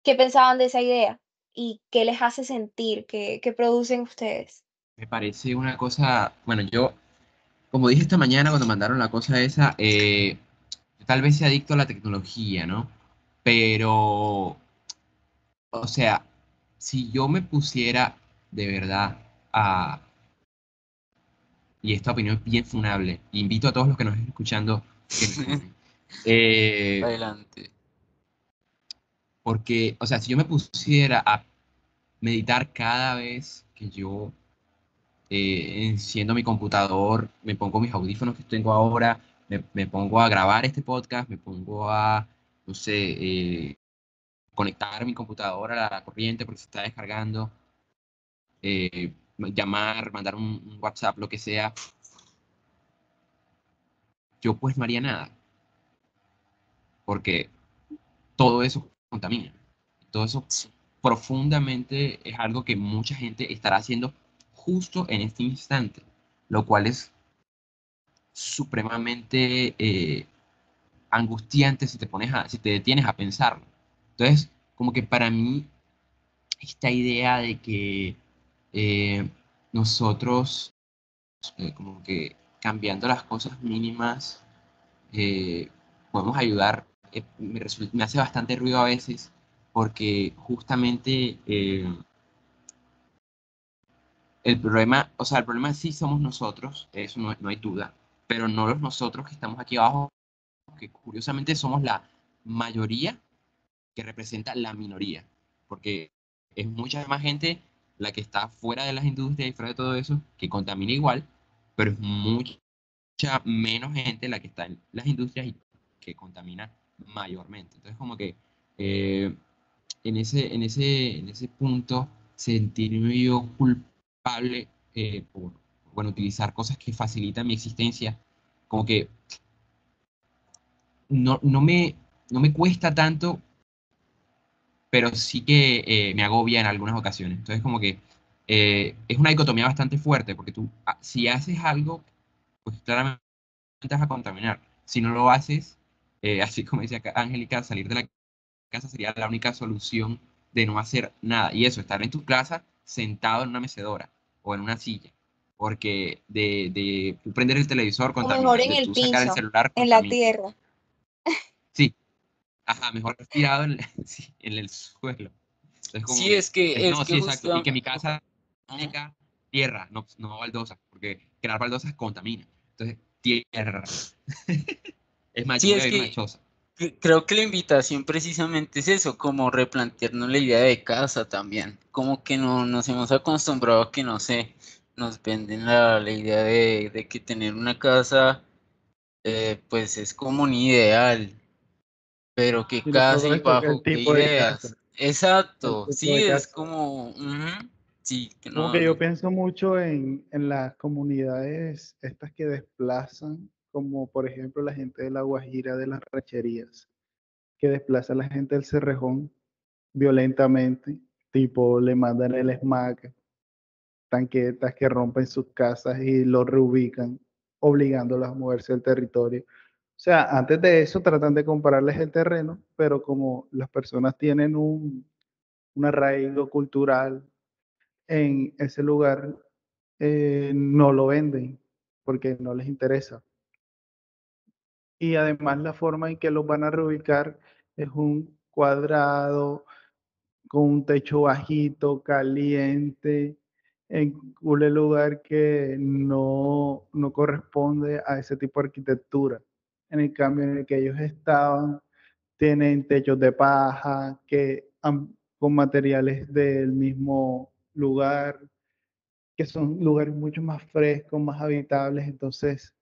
qué pensaban de esa idea y qué les hace sentir, qué producen ustedes. Me parece una cosa, bueno, yo, como dije esta mañana cuando mandaron la cosa esa, yo tal vez sea adicto a la tecnología, ¿no? Pero, o sea, si yo me pusiera de verdad a, y esta opinión es bien funable, invito a todos los que nos estén escuchando que me funen. Eh, adelante. porque, o sea, si yo me pusiera a meditar cada vez que yo enciendo mi computador, me pongo mis audífonos que tengo ahora, me pongo a grabar este podcast, me pongo a, no sé, conectar mi computadora a la corriente porque se está descargando, llamar, mandar un WhatsApp, lo que sea, yo pues no haría nada, porque todo eso contamina. Todo eso Sí, profundamente es algo que mucha gente estará haciendo justo en este instante, lo cual es supremamente angustiante si te detienes a pensarlo. Entonces, como que para mí, esta idea de que nosotros, como que cambiando las cosas mínimas, eh, podemos ayudar, me hace bastante ruido a veces, porque justamente el problema, o sea, el problema sí somos nosotros, eso no hay duda, pero no los nosotros que estamos aquí abajo, que curiosamente somos la mayoría que representa la minoría, porque es mucha más gente la que está fuera de las industrias y fuera de todo eso, que contamina igual, pero es mucha menos gente la que está en las industrias y que contamina mayormente. Entonces, como que eh, en ese punto, sentirme yo culpable por, bueno, utilizar cosas que facilitan mi existencia, como que no me cuesta tanto, pero sí que me agobia en algunas ocasiones. Entonces, como que es una dicotomía bastante fuerte, porque tú, si haces algo, pues claramente vas a contaminar. Si no lo haces, así como decía Angélica, salir de la casa sería la única solución de no hacer nada. Y eso, estar en tu casa sentado en una mecedora o en una silla. Porque de tú prender el televisor O mejor contamina, en de el tú sacar el piso, celular en la contamina. tierra. ajá, mejor tirado sí, en el suelo. Entonces, como Sí, es no, que sí, exacto. Y justo, que mi casa ajá. tenga tierra, no baldosa, porque crear baldosas contamina. Entonces, tierra. Es más, yo Sí, me voy es a ir a una que choza. creo que la invitación precisamente es eso, como replantearnos la idea de casa también. Como que no nos hemos acostumbrado a que, no sé, nos venden la idea de que tener una casa, pues es como un ideal, pero qué Y lo casa peor y es porque el bajo qué tipo de casa, ideas. el Exacto, tipo sí, de es casa. como, sí, que Como no, que yo no. pienso mucho en las comunidades estas que desplazan, como por ejemplo la gente de La Guajira, de las rancherías, que desplaza a la gente del Cerrejón violentamente, tipo le mandan el SMAC, tanquetas que rompen sus casas y los reubican, obligándolos a moverse del territorio. O sea, antes de eso tratan de comprarles el terreno, pero como las personas tienen un arraigo cultural en ese lugar, no lo venden porque no les interesa. Y además la forma en que los van a reubicar es un cuadrado con un techo bajito, caliente, en un lugar que no corresponde a ese tipo de arquitectura. En el cambio en el que ellos estaban, tienen techos de paja, con materiales del mismo lugar, que son lugares mucho más frescos, más habitables, entonces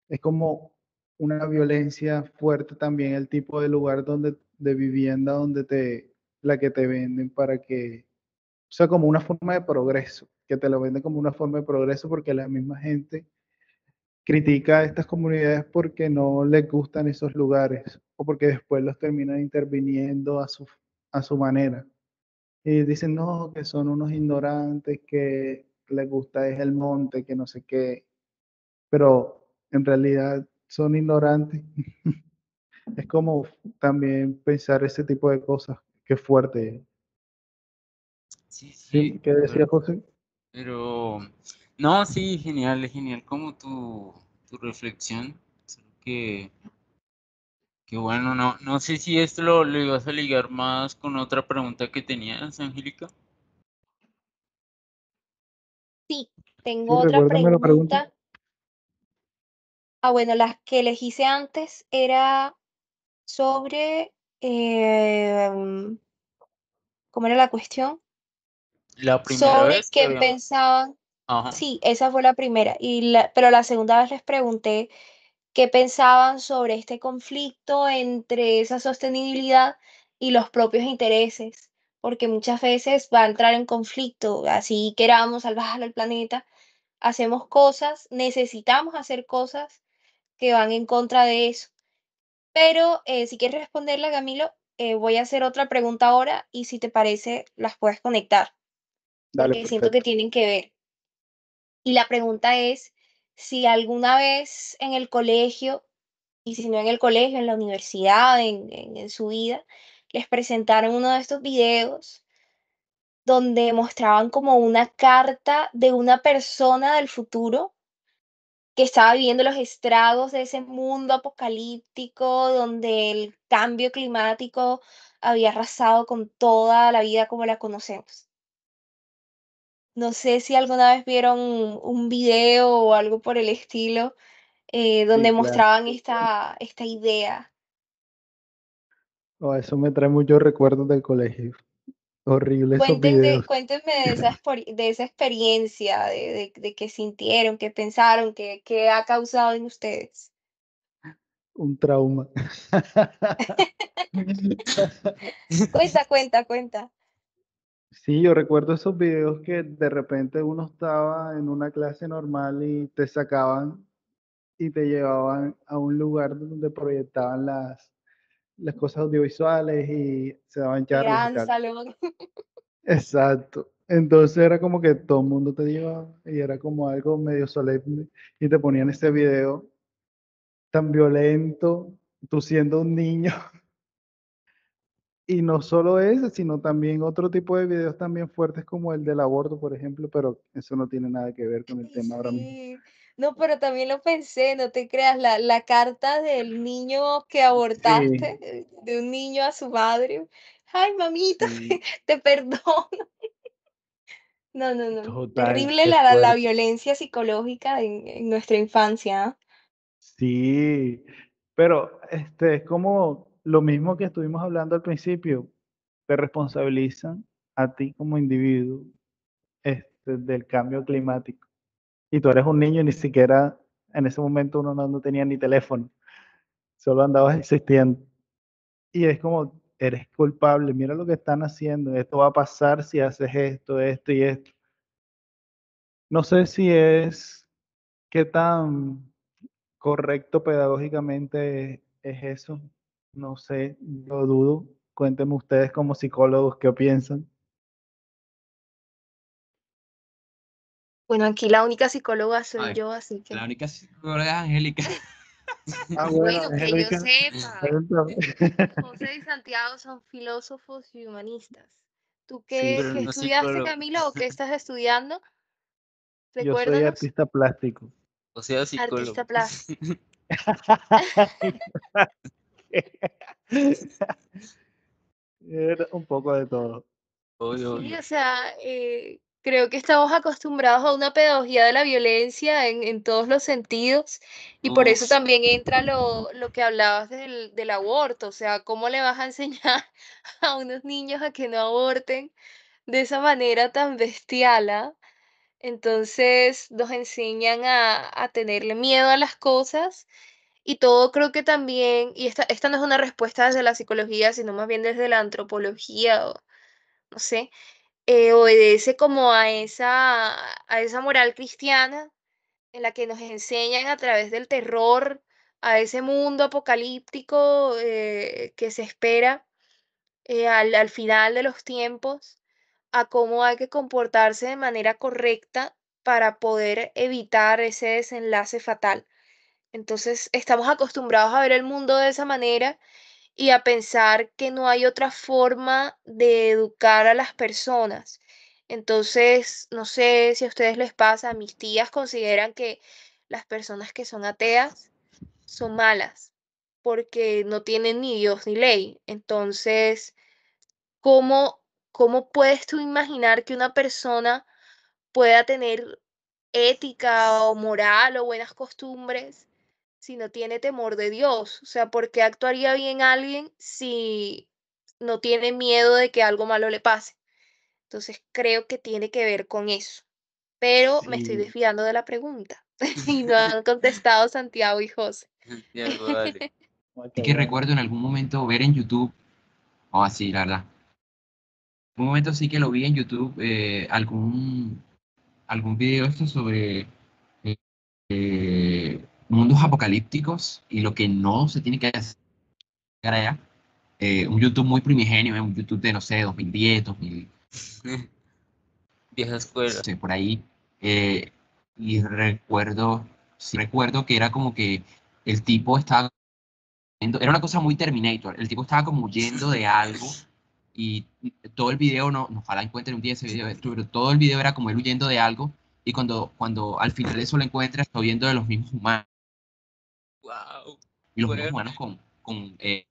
es como una violencia fuerte también el tipo de lugar de vivienda la que te venden para que, o sea, como una forma de progreso, que te lo venden como una forma de progreso porque la misma gente critica a estas comunidades porque no les gustan esos lugares o porque después los terminan interviniendo a su manera. Y dicen, no, que son unos ignorantes, que les gusta es el monte, que no sé qué, pero en realidad son ignorantes. Es como también pensar ese tipo de cosas, qué fuerte. Sí, sí, Sí, ¿qué decía claro. José? Pero, no, sí, genial, genial como tu reflexión. Solo que bueno, no sé si esto lo ibas a ligar más con otra pregunta que tenías, Angélica. Sí, Sí, tengo otra recuérdame la pregunta. pregunta. Ah, bueno, las que les hice antes era sobre, ¿cómo era la cuestión? La primera Sobre vez que qué habíamos... pensaban. Ajá. Sí, esa fue la primera. Pero la segunda vez les pregunté qué pensaban sobre este conflicto entre esa sostenibilidad y los propios intereses, porque muchas veces va a entrar en conflicto, así queramos salvar al planeta, hacemos cosas, necesitamos hacer cosas que van en contra de eso. Pero si quieres responderla, Camilo, voy a hacer otra pregunta ahora y si te parece, las puedes conectar, Dale, porque siento que perfecto. tienen que ver. Y la pregunta es si alguna vez en el colegio, y si no en el colegio, en la universidad, en su vida, les presentaron uno de estos videos donde mostraban como una carta de una persona del futuro que estaba viviendo los estragos de ese mundo apocalíptico donde el cambio climático había arrasado con toda la vida como la conocemos. No sé si alguna vez vieron un video o algo por el estilo donde Sí, claro. mostraban esta idea. Oh, eso me trae muchos recuerdos del colegio. Horrible esos videos. Cuéntenme de esa experiencia, de qué sintieron, qué pensaron, qué ha causado en ustedes. Un trauma. Cuenta, cuenta, cuenta. Sí, yo recuerdo esos videos que de repente uno estaba en una clase normal y te sacaban y te llevaban a un lugar donde proyectaban las cosas audiovisuales y se daban El charlas y gran tal. salón. Exacto. Entonces era como que todo el mundo te llevaba y era como algo medio solemne y te ponían ese video tan violento, tú siendo un niño. Y no solo ese, sino también otro tipo de videos también fuertes como el del aborto, por ejemplo, pero eso no tiene nada que ver con el Ay, tema ahora mismo. sí. No, pero también lo pensé, no te creas, la carta del niño que Sí, abortaste, de un niño a su madre. Ay, mamita, sí, te perdono. No, no, no. total, Terrible qué la fuerte. violencia psicológica en nuestra infancia. ¿Ah? Sí, pero es como lo mismo que estuvimos hablando al principio, te responsabilizan a ti como individuo del cambio climático. Y tú eres un niño y ni siquiera en ese momento uno no tenía ni teléfono, solo andabas existiendo. Y es como, eres culpable, mira lo que están haciendo, esto va a pasar si haces esto, esto y esto. No sé si es qué tan correcto pedagógicamente es eso. No sé, lo dudo. Cuéntenme ustedes como psicólogos qué piensan. Bueno, aquí la única psicóloga A soy ver, yo, así que. la única psicóloga es Angélica. Ah, bueno, Bueno, que yo Angélica, sepa. cuéntame. José y Santiago son filósofos y humanistas. ¿Tú Sí, qué, pero qué no sí. estudiaste, psicólogo. Camilo, o qué estás estudiando? Yo soy Recuérdanos. artista plástico. O sea, Artista psicólogo. plástico. Era un poco de todo. Obvio, Sí, obvio. o sea, creo que estamos acostumbrados a una pedagogía de la violencia en todos los sentidos y por eso Uf, también entra lo que hablabas del aborto, o sea, ¿cómo le vas a enseñar a unos niños a que no aborten de esa manera tan bestial? ¿Ah? Entonces nos enseñan a tenerle miedo a las cosas y todo creo que también, y esta no es una respuesta desde la psicología, sino más bien desde la antropología o no sé, obedece como a esa moral cristiana en la que nos enseñan a través del terror a ese mundo apocalíptico que se espera al final de los tiempos, a cómo hay que comportarse de manera correcta para poder evitar ese desenlace fatal. Entonces, estamos acostumbrados a ver el mundo de esa manera y a pensar que no hay otra forma de educar a las personas. Entonces, no sé si a ustedes les pasa, mis tías consideran que las personas que son ateas son malas porque no tienen ni Dios ni ley. Entonces, ¿cómo, cómo puedes tú imaginar que una persona pueda tener ética o moral o buenas costumbres si no tiene temor de Dios? O sea, ¿por qué actuaría bien alguien si no tiene miedo de que algo malo le pase? Entonces creo que tiene que ver con eso. Pero me estoy Sí. desviando de la pregunta y no han contestado Santiago y José. Santiago, dale. Ay, Sí qué que bueno. recuerdo en algún momento ver en YouTube, o así, la verdad. Un momento sí que lo vi en YouTube, algún video esto sobre mundos apocalípticos y lo que no se tiene que hacer allá. Un YouTube muy primigenio, un YouTube de, no sé, 2010, 2000, Vieja escuela. por ahí. eh, y recuerdo, sí recuerdo que era como que el tipo estaba, era una cosa muy Terminator, el tipo estaba como huyendo de algo y todo el video, no, ojalá encuentren un día ese video, pero todo el video era como él huyendo de algo y cuando al final eso lo encuentra, está huyendo de los mismos humanos Wow, y los mismos humanos fuerte.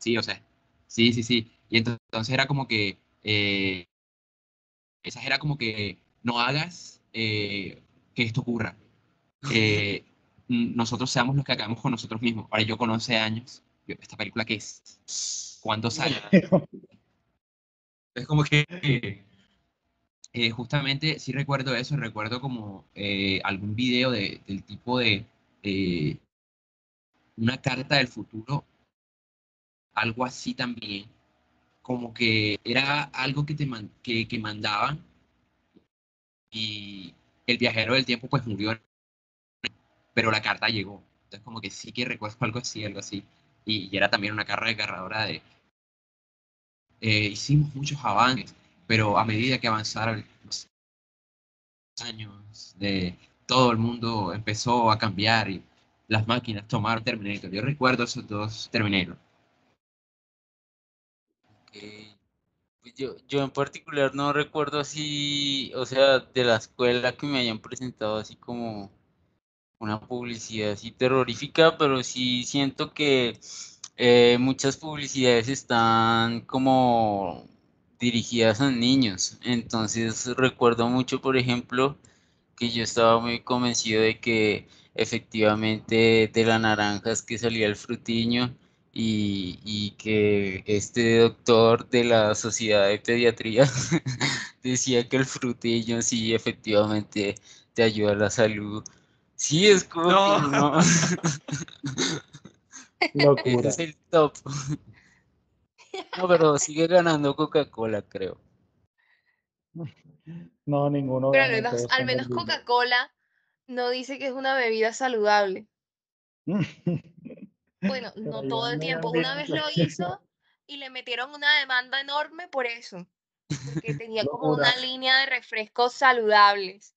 sí, o sea, sí, sí, sí. Y entonces era como que, esa era como que no hagas que esto ocurra. Eh, Nosotros seamos los que hagamos con nosotros mismos. Ahora yo con 11 años, esta película que es, ¿cuándo sale? Es como que justamente sí recuerdo eso, recuerdo como algún video del tipo de eh, una carta del futuro, algo así también como que era algo que que mandaban y el viajero del tiempo pues murió, pero la carta llegó. Entonces como que sí que recuerdo algo así, algo así. Y era también una carrera cargadora de... hicimos muchos avances, pero a medida que avanzaron los años, todo el mundo empezó a cambiar y las máquinas tomaron Terminator. Yo recuerdo esos dos Terminator. Ok. Pues yo en particular no recuerdo así, o sea, de la escuela que me hayan presentado así como una publicidad así terrorífica, pero sí siento que muchas publicidades están como dirigidas a niños. Entonces recuerdo mucho, por ejemplo, que yo estaba muy convencido de que efectivamente de la naranja es que salía el frutiño y que este doctor de la Sociedad de Pediatría decía que el frutiño sí efectivamente te ayuda a la salud. Sí, es como que No. no, ese Locura. es el top. No, pero sigue ganando Coca-Cola, creo. No, ninguno Pero gana, todos al son menos horribles. Coca-Cola no dice que es una bebida saludable. Bueno, Pero no ya todo el me tiempo. han Una dicho vez lo hizo y le metieron una demanda enorme por eso, porque tenía como locura. una línea de refrescos saludables.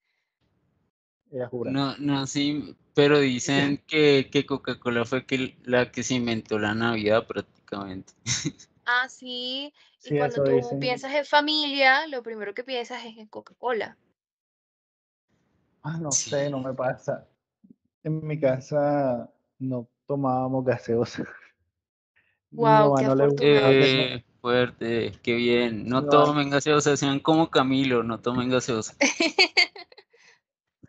Ella jura. No, no, sí, pero dicen que Coca-Cola fue la que se inventó la Navidad prácticamente. Ah, sí, y Sí, cuando eso tú dicen. piensas en familia, lo primero que piensas es en Coca-Cola. Ah, no sé, no Sí. me pasa. En mi casa no tomábamos gaseosa. Mi Wow, mamá qué no le gustaba afortunados. Fuerte, qué bien. mi No mamá, tomen gaseosa, sean como Camilo, no tomen gaseosa. sí,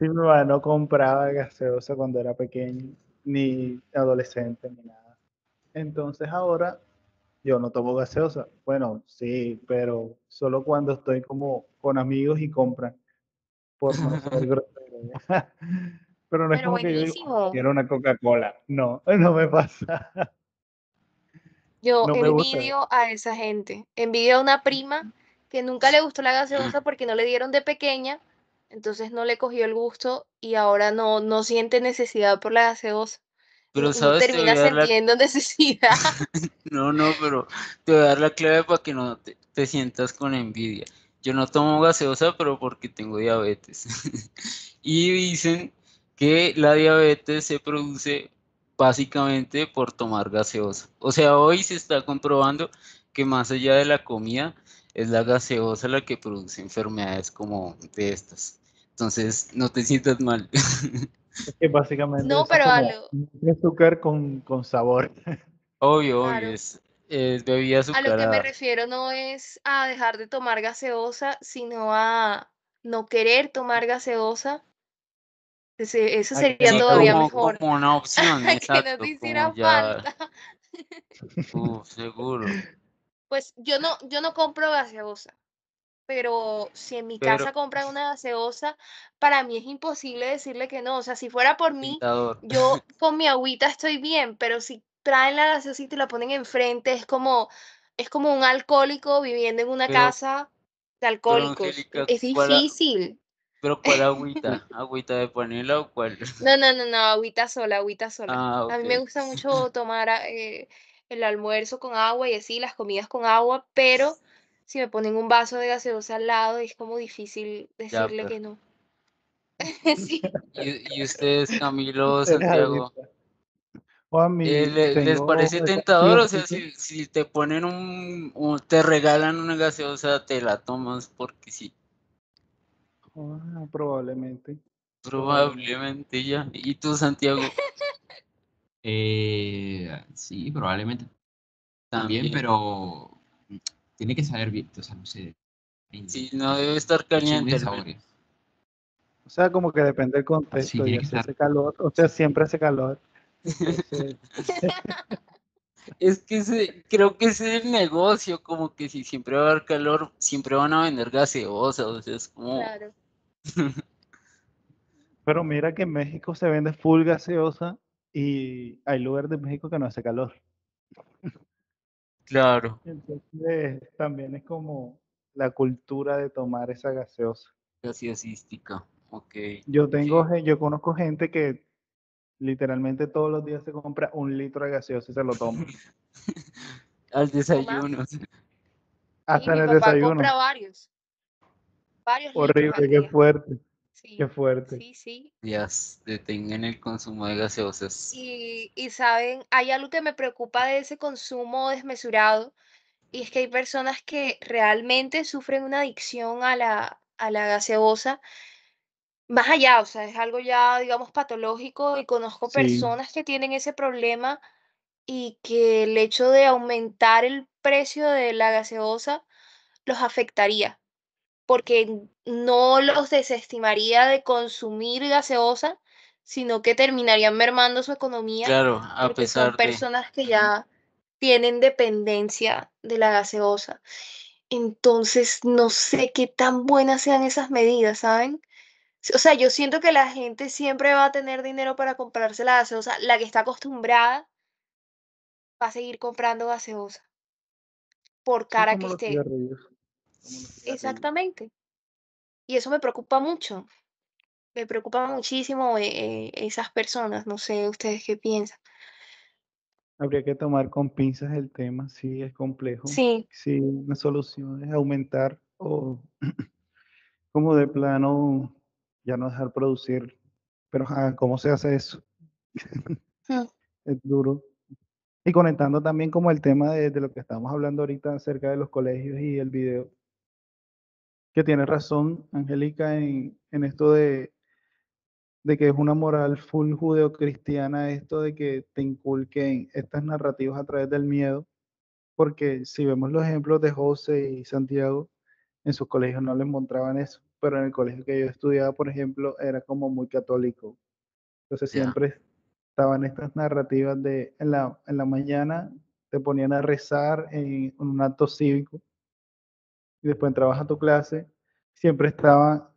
mi mamá no compraba gaseosa cuando era pequeño, ni adolescente, ni nada. Entonces ahora yo no tomo gaseosa. Bueno, sí, pero solo cuando estoy como con amigos y compran, por no ser grosero. ¿Ya? Pero no es Pero como que yo digo, "Oh, buenísimo. quiero una Coca-Cola". No, no me pasa. Yo No me gusta. envidio a esa gente. Envidio a una prima que nunca le gustó la gaseosa porque no le dieron de pequeña, entonces no le cogió el gusto y ahora no siente necesidad por la gaseosa. Pero Uno sabes, te voy termina a dar la... sintiendo necesidad. No, no, pero te voy a dar la clave para que no te sientas con envidia. Yo no tomo gaseosa, pero porque tengo diabetes. Y dicen que la diabetes se produce básicamente por tomar gaseosa. O sea, hoy se está comprobando que más allá de la comida, es la gaseosa la que produce enfermedades como de estas. Entonces, no te sientas mal. Es que básicamente No, eso es pero como azúcar con sabor. Obvio, obvio, claro, es bebida a lo que me azucarada. refiero no es a dejar de tomar gaseosa, sino a no querer tomar gaseosa. Eso A que sería no Sí, te todavía gusta. como mejor. una opción, A que no te exacto, como hiciera ya, falta. seguro. Pues yo no compro gaseosa, pero si en mi Pero casa compran una gaseosa, para mí es imposible decirle que no. O sea, si fuera por mí, tentador. yo con mi agüita estoy bien, pero si traen la gaseosa y te la ponen enfrente, es como un alcohólico viviendo en una Pero, casa de pero alcohólicos. Angélica, Es difícil. ¿cuál agüita? ¿Agüita de panela o cuál? No, no, no, no, agüita sola, agüita sola. Ah, A mí ok. me gusta mucho tomar el almuerzo con agua y así, las comidas con agua, pero si me ponen un vaso de gaseosa al lado, es como difícil Ya, decirle pero. que no. Sí. ¿Y ustedes, Camilo, Eres Santiago, adicta. O a mí les tengo parece esa tentador? O sea, clásica. si te ponen te regalan una gaseosa, te la tomas porque sí, Probablemente. Probablemente. probablemente ya. ¿Y tú, Santiago? Sí, probablemente también, También. pero tiene que saber bien, o sea, no sé, Sí, depende. no debe estar Hay según caliente al menos. sabores. O sea, como que depende del Sí, contexto, tiene ya que si estar. hace calor, o sea, siempre hace calor. Entonces, Es que creo que ese es el negocio, como que si siempre va a haber calor, siempre van a vender gaseosas, o sea, es como, Claro. pero mira que en México se vende full gaseosa y hay lugares de México que no hace calor. claro, Entonces, también es como la cultura de tomar esa gaseosa. gaseosística, ok, ok. Yo conozco gente que literalmente todos los días se compra 1 litro de gaseosa y se lo toma. Al O más. desayuno. Sí, Hasta en mi el papá compra desayuno. varios litros Horrible, al día. qué Sí, fuerte. sí, sí. Días detengan el consumo de gaseosas. Y saben, hay algo que me preocupa de ese consumo desmesurado. Y es que hay personas que realmente sufren una adicción a la gaseosa. más allá, o sea, es algo ya, digamos, patológico y conozco Sí, personas que tienen ese problema y que el hecho de aumentar el precio de la gaseosa los afectaría, porque no los desestimaría de consumir gaseosa, sino que terminarían mermando su economía Claro, a porque son pesar de, personas que ya tienen dependencia de la gaseosa. Entonces, no sé qué tan buenas sean esas medidas, ¿saben? O sea, yo siento que la gente siempre va a tener dinero para comprarse la gaseosa. La que está acostumbrada va a seguir comprando gaseosa, por sí, cara que como los esté. cigarrillos, como los cigarrillos. Exactamente. Y eso me preocupa mucho. Me preocupa muchísimo esas personas. No sé ustedes qué piensan. Habría que tomar con pinzas el tema, sí, es complejo. Sí. Sí, una solución es aumentar o como de plano ya no dejar producir. Pero, ¿cómo se hace eso? Mm, Es duro. Y conectando también como el tema de lo que estamos hablando ahorita acerca de los colegios y el video, que tienes razón, Angélica, en esto de que es una moral full judeocristiana, esto de que te inculquen estas narrativas a través del miedo, porque si vemos los ejemplos de José y Santiago, en sus colegios no les mostraban eso, pero en el colegio que yo estudiaba, por ejemplo, era como muy católico. Entonces ya, siempre estaban estas narrativas de en la mañana te ponían a rezar en un acto cívico y después entrabas a tu clase, siempre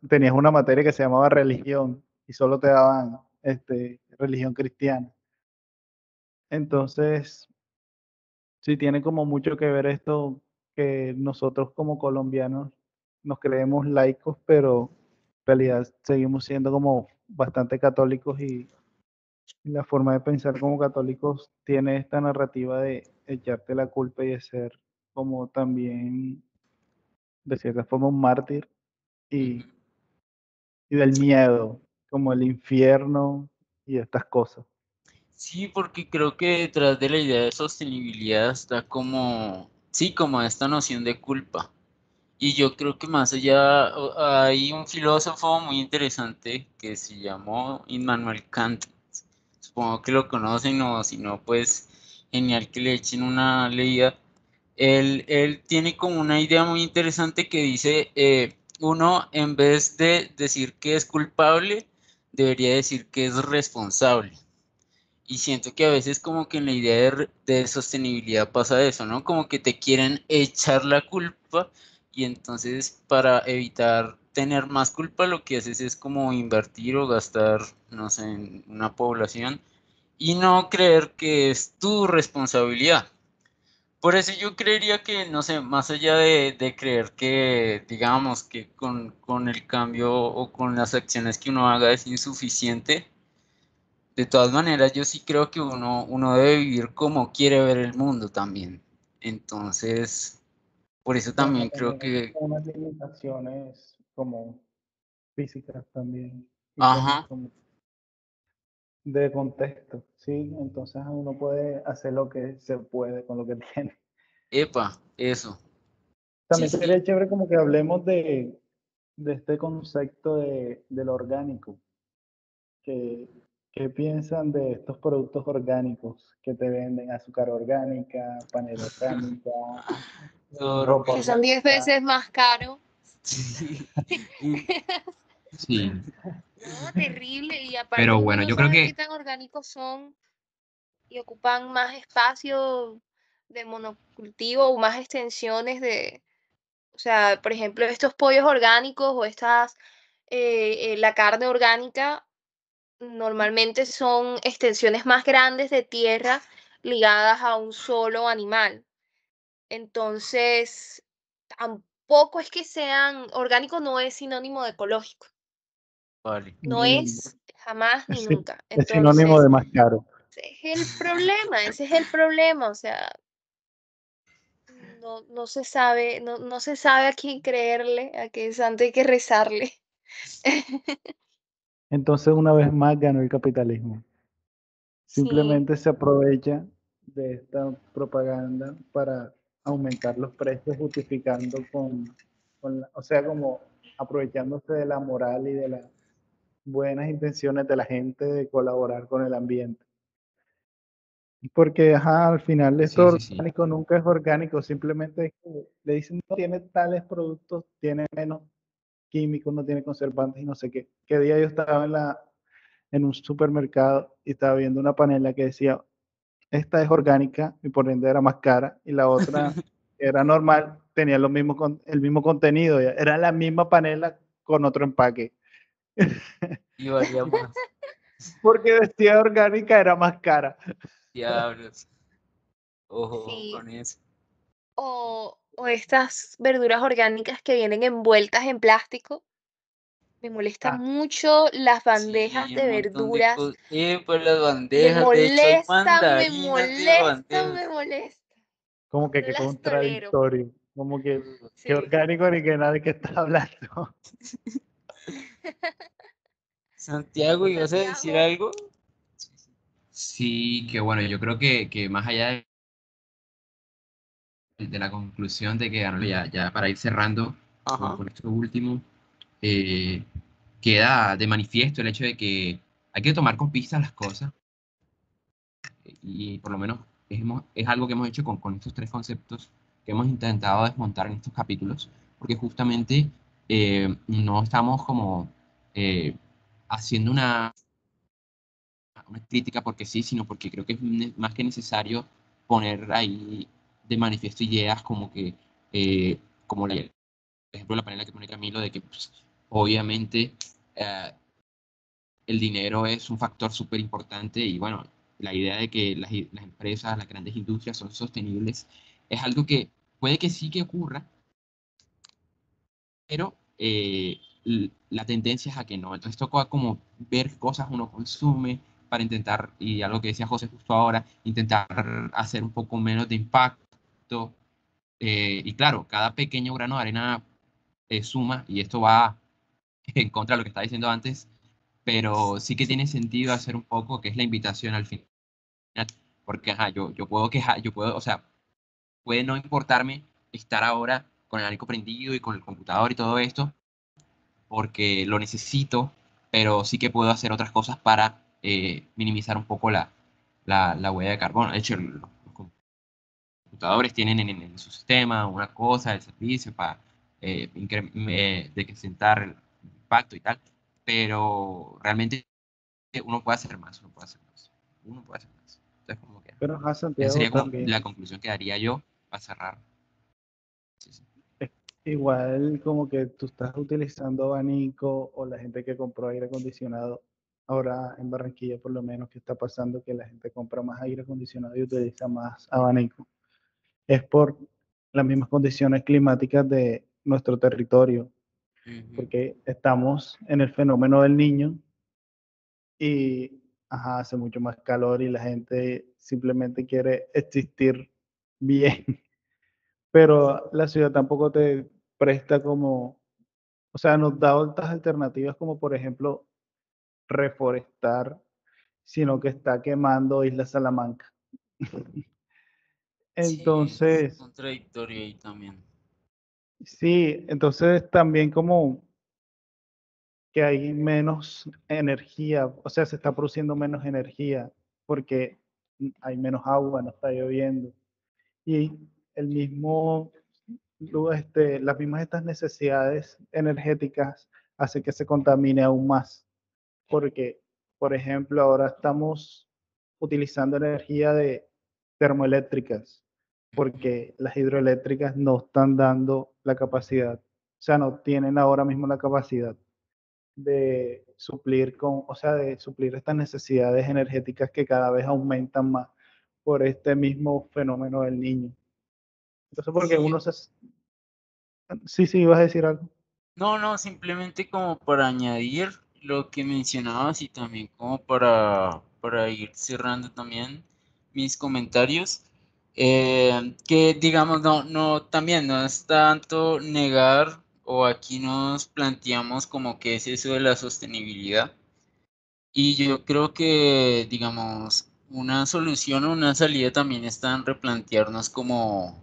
tenías una materia que se llamaba religión y solo te daban religión cristiana. Entonces, sí tiene como mucho que ver esto que nosotros como colombianos nos creemos laicos, pero en realidad seguimos siendo como bastante católicos y la forma de pensar como católicos tiene esta narrativa de echarte la culpa y de ser como también, de cierta forma, un mártir y, ujú. y del miedo, como el infierno y estas cosas. Sí, porque creo que detrás de la idea de sostenibilidad está como, sí, como esta noción de culpa. Y yo creo que más allá, hay un filósofo muy interesante que se llamó Immanuel Kant. Supongo que lo conocen o si no, pues genial que le echen una leída. Él tiene como una idea muy interesante que dice, uno en vez de decir que es culpable, debería decir que es responsable. Y siento que a veces como que en la idea de sostenibilidad pasa eso, ¿no? Como que te quieren echar la culpa y entonces para evitar tener más culpa lo que haces es como invertir o gastar, no sé, en una población y no creer que es tu responsabilidad. Por eso yo creería que, no sé, más allá de creer que, digamos, que con el cambio o con las acciones que uno haga es insuficiente, de todas maneras, yo sí creo que uno debe vivir como quiere ver el mundo también. Entonces, por eso Bueno, también creo también hay que, unas limitaciones como físicas también y cosas ajá, como de contexto, ¿sí? Entonces uno puede hacer lo que se puede con lo que tiene. epa, eso. Sí, También sí, sería chévere como que hablemos de este concepto de lo orgánico, que, ¿qué piensan de estos productos orgánicos que te venden? Azúcar orgánica, panela orgánica, todo ropa Que son orgánico. 10 orgánica. veces más caro. Sí, y- Sí, No, terrible. Y aparte pero uno bueno, no yo creo sabe qué que tan orgánicos son y ocupan más espacio de monocultivo o más extensiones de, o sea, por ejemplo, estos pollos orgánicos o la carne orgánica normalmente son extensiones más grandes de tierra ligadas a un solo animal. Entonces, tampoco es que sean, orgánico no es sinónimo de ecológico, vale. no es jamás ni Sí, nunca. es sinónimo Entonces, de más caro. ese es el problema, o sea, no se sabe, no se sabe a quién creerle, a qué santo hay que rezarle. Entonces, una vez más ganó el capitalismo. Sí, Simplemente se aprovecha de esta propaganda para aumentar los precios, justificando o sea, como aprovechándose de la moral y de la buenas intenciones de la gente de colaborar con el ambiente. Porque ajá, al final esto Sí, sí, sí. orgánico nunca es orgánico, simplemente es que le dicen no tiene tales productos, tiene menos químicos, no tiene conservantes y no sé qué. Qué día yo estaba en un supermercado y estaba viendo una panela que decía, esta es orgánica y por ende era más cara y la otra era normal, tenía el mismo contenido, ya. Era la misma panela con otro empaque. Y valía más. Porque decía orgánica era más cara. Diablos. Ojo Sí. con eso. O estas verduras orgánicas que vienen envueltas en plástico. Me molesta Ah, mucho las bandejas Sí, de un montón de verduras. cosas. Pues las Me bandejas, de hecho hay molestan, me mandarinas de molestan, bandejas. me molestan. como que No qué las tolero. contradictorio, como que Sí. orgánico ni que nadie que está hablando. Santiago, ¿ibas a decir Santiago, algo? Sí, que bueno, yo creo que más allá de la conclusión de que Arnold, ya para ir cerrando Ajá. con esto último, eh, queda de manifiesto el hecho de que hay que tomar con pistas las cosas y por lo menos es algo que hemos hecho con estos tres conceptos que hemos intentado desmontar en estos capítulos, porque justamente no estamos como haciendo una crítica porque sí, sino porque creo que es más que necesario poner ahí de manifiesto ideas como que, como por ejemplo, la panela que pone Camilo, de que pues, obviamente eh, el dinero es un factor súper importante y bueno, la idea de que las empresas, las grandes industrias son sostenibles es algo que puede que sí que ocurra, pero la tendencia es a que no. Entonces toca como ver qué cosas uno consume para intentar, y algo que decía José justo ahora, intentar hacer un poco menos de impacto. Y claro, cada pequeño grano de arena suma, y esto va en contra de lo que estaba diciendo antes, pero sí que tiene sentido hacer un poco, que es la invitación al final, porque ajá, yo puedo quejar, yo puedo, o sea, puede no importarme estar ahora con el abanico prendido y con el computador y todo esto, porque lo necesito, pero sí que puedo hacer otras cosas para minimizar un poco la huella de carbono. De hecho, los computadores tienen en su sistema una cosa, el servicio para decrecentar el impacto y tal, pero realmente uno puede hacer más, uno puede hacer más, uno puede hacer más. Entonces, como que Pero ajá, esa Santiago sería como también. la conclusión que daría yo para cerrar. Sí, sí. Es igual como que tú estás utilizando abanico o la gente que compró aire acondicionado. Ahora en Barranquilla por lo menos que está pasando que la gente compra más aire acondicionado y utiliza más abanico. Es por las mismas condiciones climáticas de nuestro territorio, Ujú. porque estamos en el fenómeno del niño y ajá, hace mucho más calor y la gente simplemente quiere existir bien, pero la ciudad tampoco te presta como, o sea, nos da otras alternativas como por ejemplo reforestar, sino que está quemando Isla Salamanca. Sí, es Entonces, contradictorio ahí también. sí, entonces también como que hay menos energía, o sea, se está produciendo menos energía porque hay menos agua, no está lloviendo. Y el mismo, las mismas estas necesidades energéticas hacen que se contamine aún más. Porque, por ejemplo, ahora estamos utilizando energía de termoeléctricas, Ujú. porque las hidroeléctricas no están dando la capacidad, o sea, no tienen ahora mismo la capacidad de suplir o sea, de suplir estas necesidades energéticas que cada vez aumentan más por este mismo fenómeno del niño. Entonces, porque Sí, uno se... Sí, sí, ibas a decir algo. no, no, simplemente como para añadir lo que mencionabas y también como para ir cerrando también mis comentarios, que digamos, también no es tanto negar o aquí nos planteamos como que es eso de la sostenibilidad y yo creo que, digamos, una solución o una salida también está en replantearnos como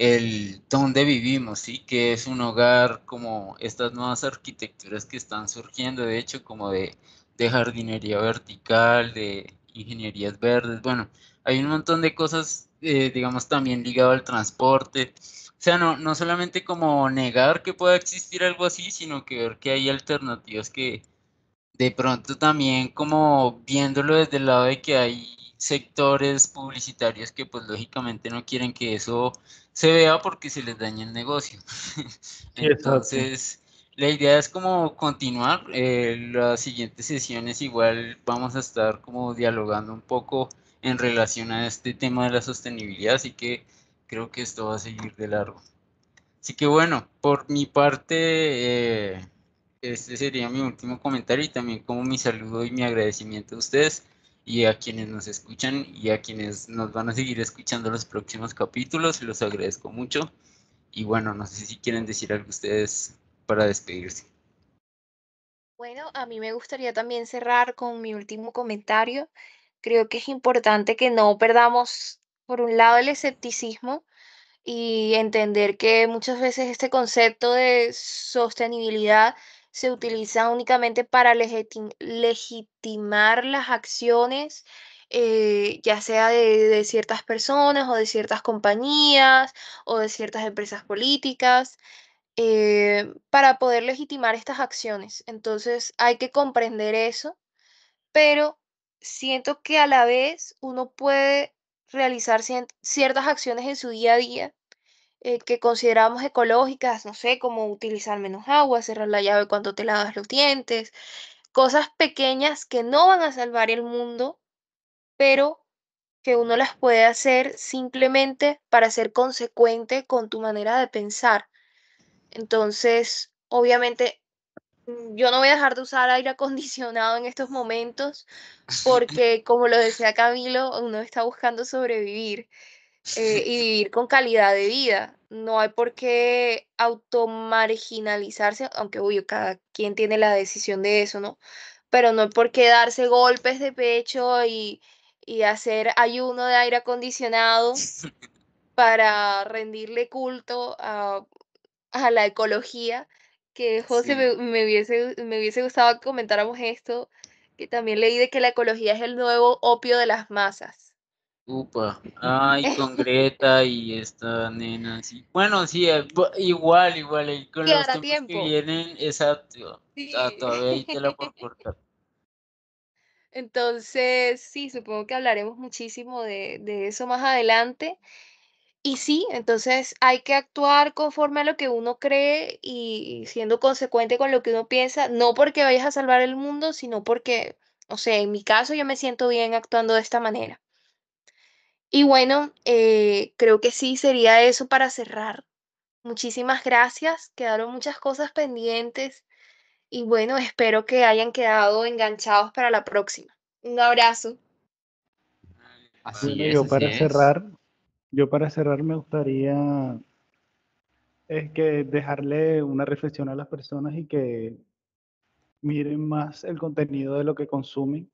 el donde vivimos, ¿sí? Que es un hogar, como estas nuevas arquitecturas que están surgiendo, de hecho, como de jardinería vertical, de ingenierías verdes, bueno, hay un montón de cosas, digamos, también ligado al transporte. O sea, no solamente como negar que pueda existir algo así, sino que ver que hay alternativas que de pronto también como viéndolo desde el lado de que hay sectores publicitarios que pues lógicamente no quieren que eso se vea porque se les daña el negocio. Sí, exacto. Entonces, la idea es como continuar. Las siguientes sesiones igual vamos a estar como dialogando un poco en relación a este tema de la sostenibilidad, así que creo que esto va a seguir de largo. Así que bueno, por mi parte, este sería mi último comentario y también como mi saludo y mi agradecimiento a ustedes y a quienes nos escuchan y a quienes nos van a seguir escuchando los próximos capítulos. Los agradezco mucho. Y bueno, no sé si quieren decir algo ustedes para despedirse. Bueno, a mí me gustaría también cerrar con mi último comentario. Creo que es importante que no perdamos, por un lado, el escepticismo y entender que muchas veces este concepto de sostenibilidad se utiliza únicamente para legitimar las acciones, ya sea de ciertas personas o de ciertas compañías o de ciertas empresas políticas, para poder legitimar estas acciones. Entonces hay que comprender eso, pero siento que a la vez uno puede realizar ciertas acciones en su día a día que consideramos ecológicas, no sé, como utilizar menos agua, cerrar la llave cuando te lavas los dientes, cosas pequeñas que no van a salvar el mundo, pero que uno las puede hacer simplemente para ser consecuente con tu manera de pensar. Entonces, obviamente, yo no voy a dejar de usar aire acondicionado en estos momentos porque, como lo decía Camilo, uno está buscando sobrevivir y vivir con calidad de vida. No hay por qué automarginalizarse, aunque obvio, cada quien tiene la decisión de eso, ¿no? Pero no hay por qué darse golpes de pecho y hacer ayuno de aire acondicionado para rendirle culto a la ecología. Que José Sí. me hubiese gustado que comentáramos esto, que también leí de que la ecología es el nuevo opio de las masas. Upa, ay, con Greta y esta nena, sí. Bueno, sí, igual, y con los Quedará temas que tiempo. vienen, exacto, Sí. todavía hay tela por cortar. Entonces, sí, supongo que hablaremos muchísimo de eso más adelante. Y sí, entonces hay que actuar conforme a lo que uno cree y siendo consecuente con lo que uno piensa, no porque vayas a salvar el mundo, sino porque, o sea, en mi caso yo me siento bien actuando de esta manera. Y bueno, creo que sí sería eso para cerrar. Muchísimas gracias, quedaron muchas cosas pendientes y bueno, espero que hayan quedado enganchados para la próxima. Un abrazo. Así Bueno, es, así es. yo para cerrar me gustaría es que dejarle una reflexión a las personas y que miren más el contenido de lo que consumen.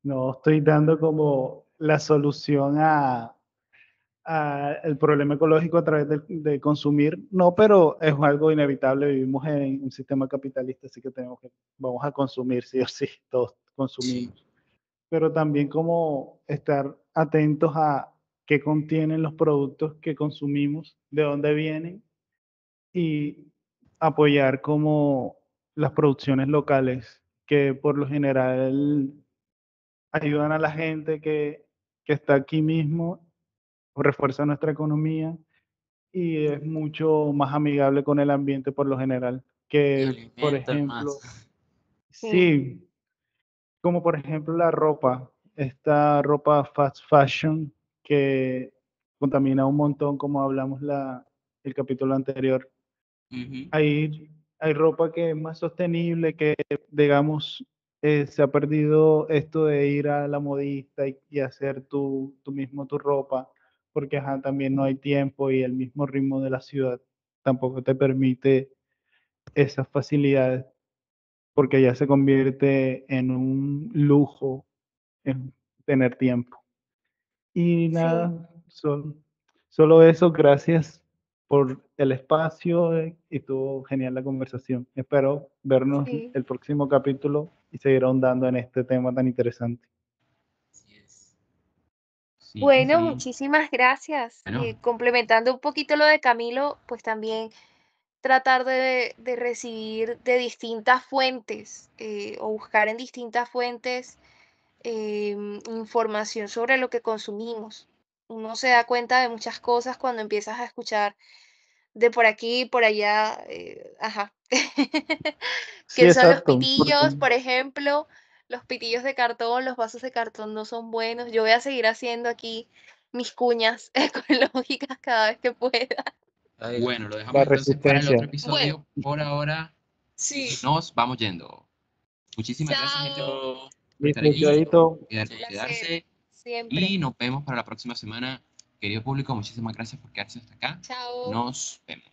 No estoy dando como la solución a el problema ecológico a través de consumir, no, pero es algo inevitable. Vivimos en un sistema capitalista, así que vamos a consumir, sí o sí, todos Sí, consumimos. Pero también como estar atentos a qué contienen los productos que consumimos, de dónde vienen y apoyar como las producciones locales, que por lo general ayudan a la gente que está aquí mismo, refuerza nuestra economía y es mucho más amigable con el ambiente por lo general. y Que, por alimentan más. ejemplo, Sí, sí, como por ejemplo la ropa, esta ropa fast fashion que contamina un montón, como hablamos el capítulo anterior. Ujú. Hay ropa que es más sostenible, que digamos, se ha perdido esto de ir a la modista y hacer tú mismo tu ropa, porque ajá, también no hay tiempo y el mismo ritmo de la ciudad tampoco te permite esas facilidades, porque ya se convierte en un lujo en tener tiempo. Y sí. nada, solo eso, gracias por el espacio y estuvo genial la conversación. Espero vernos Sí. el próximo capítulo y seguir ahondando en este tema tan interesante. Así es. Sí, Bueno, sí. muchísimas gracias. Bueno. Complementando un poquito lo de Camilo, pues también tratar de recibir de distintas fuentes o buscar en distintas fuentes información sobre lo que consumimos. Uno se da cuenta de muchas cosas cuando empiezas a escuchar de por aquí, por allá, ajá. Sí, Que son los exacto, porque pitillos, por ejemplo, los pitillos de cartón, los vasos de cartón no son buenos. Yo voy a seguir haciendo aquí mis cuñas ecológicas cada vez que pueda. Ay, Bueno, lo la dejamos entonces para el otro resistencia. Bueno, episodio. Por ahora sí. nos vamos yendo. Muchísimas gracias, gente, Chao. por estar Listo, aquí, chaito. por Un placer, quedarse. siempre. Y nos vemos para la próxima semana. Querido público, muchísimas gracias por quedarse hasta acá. Chao. Nos vemos.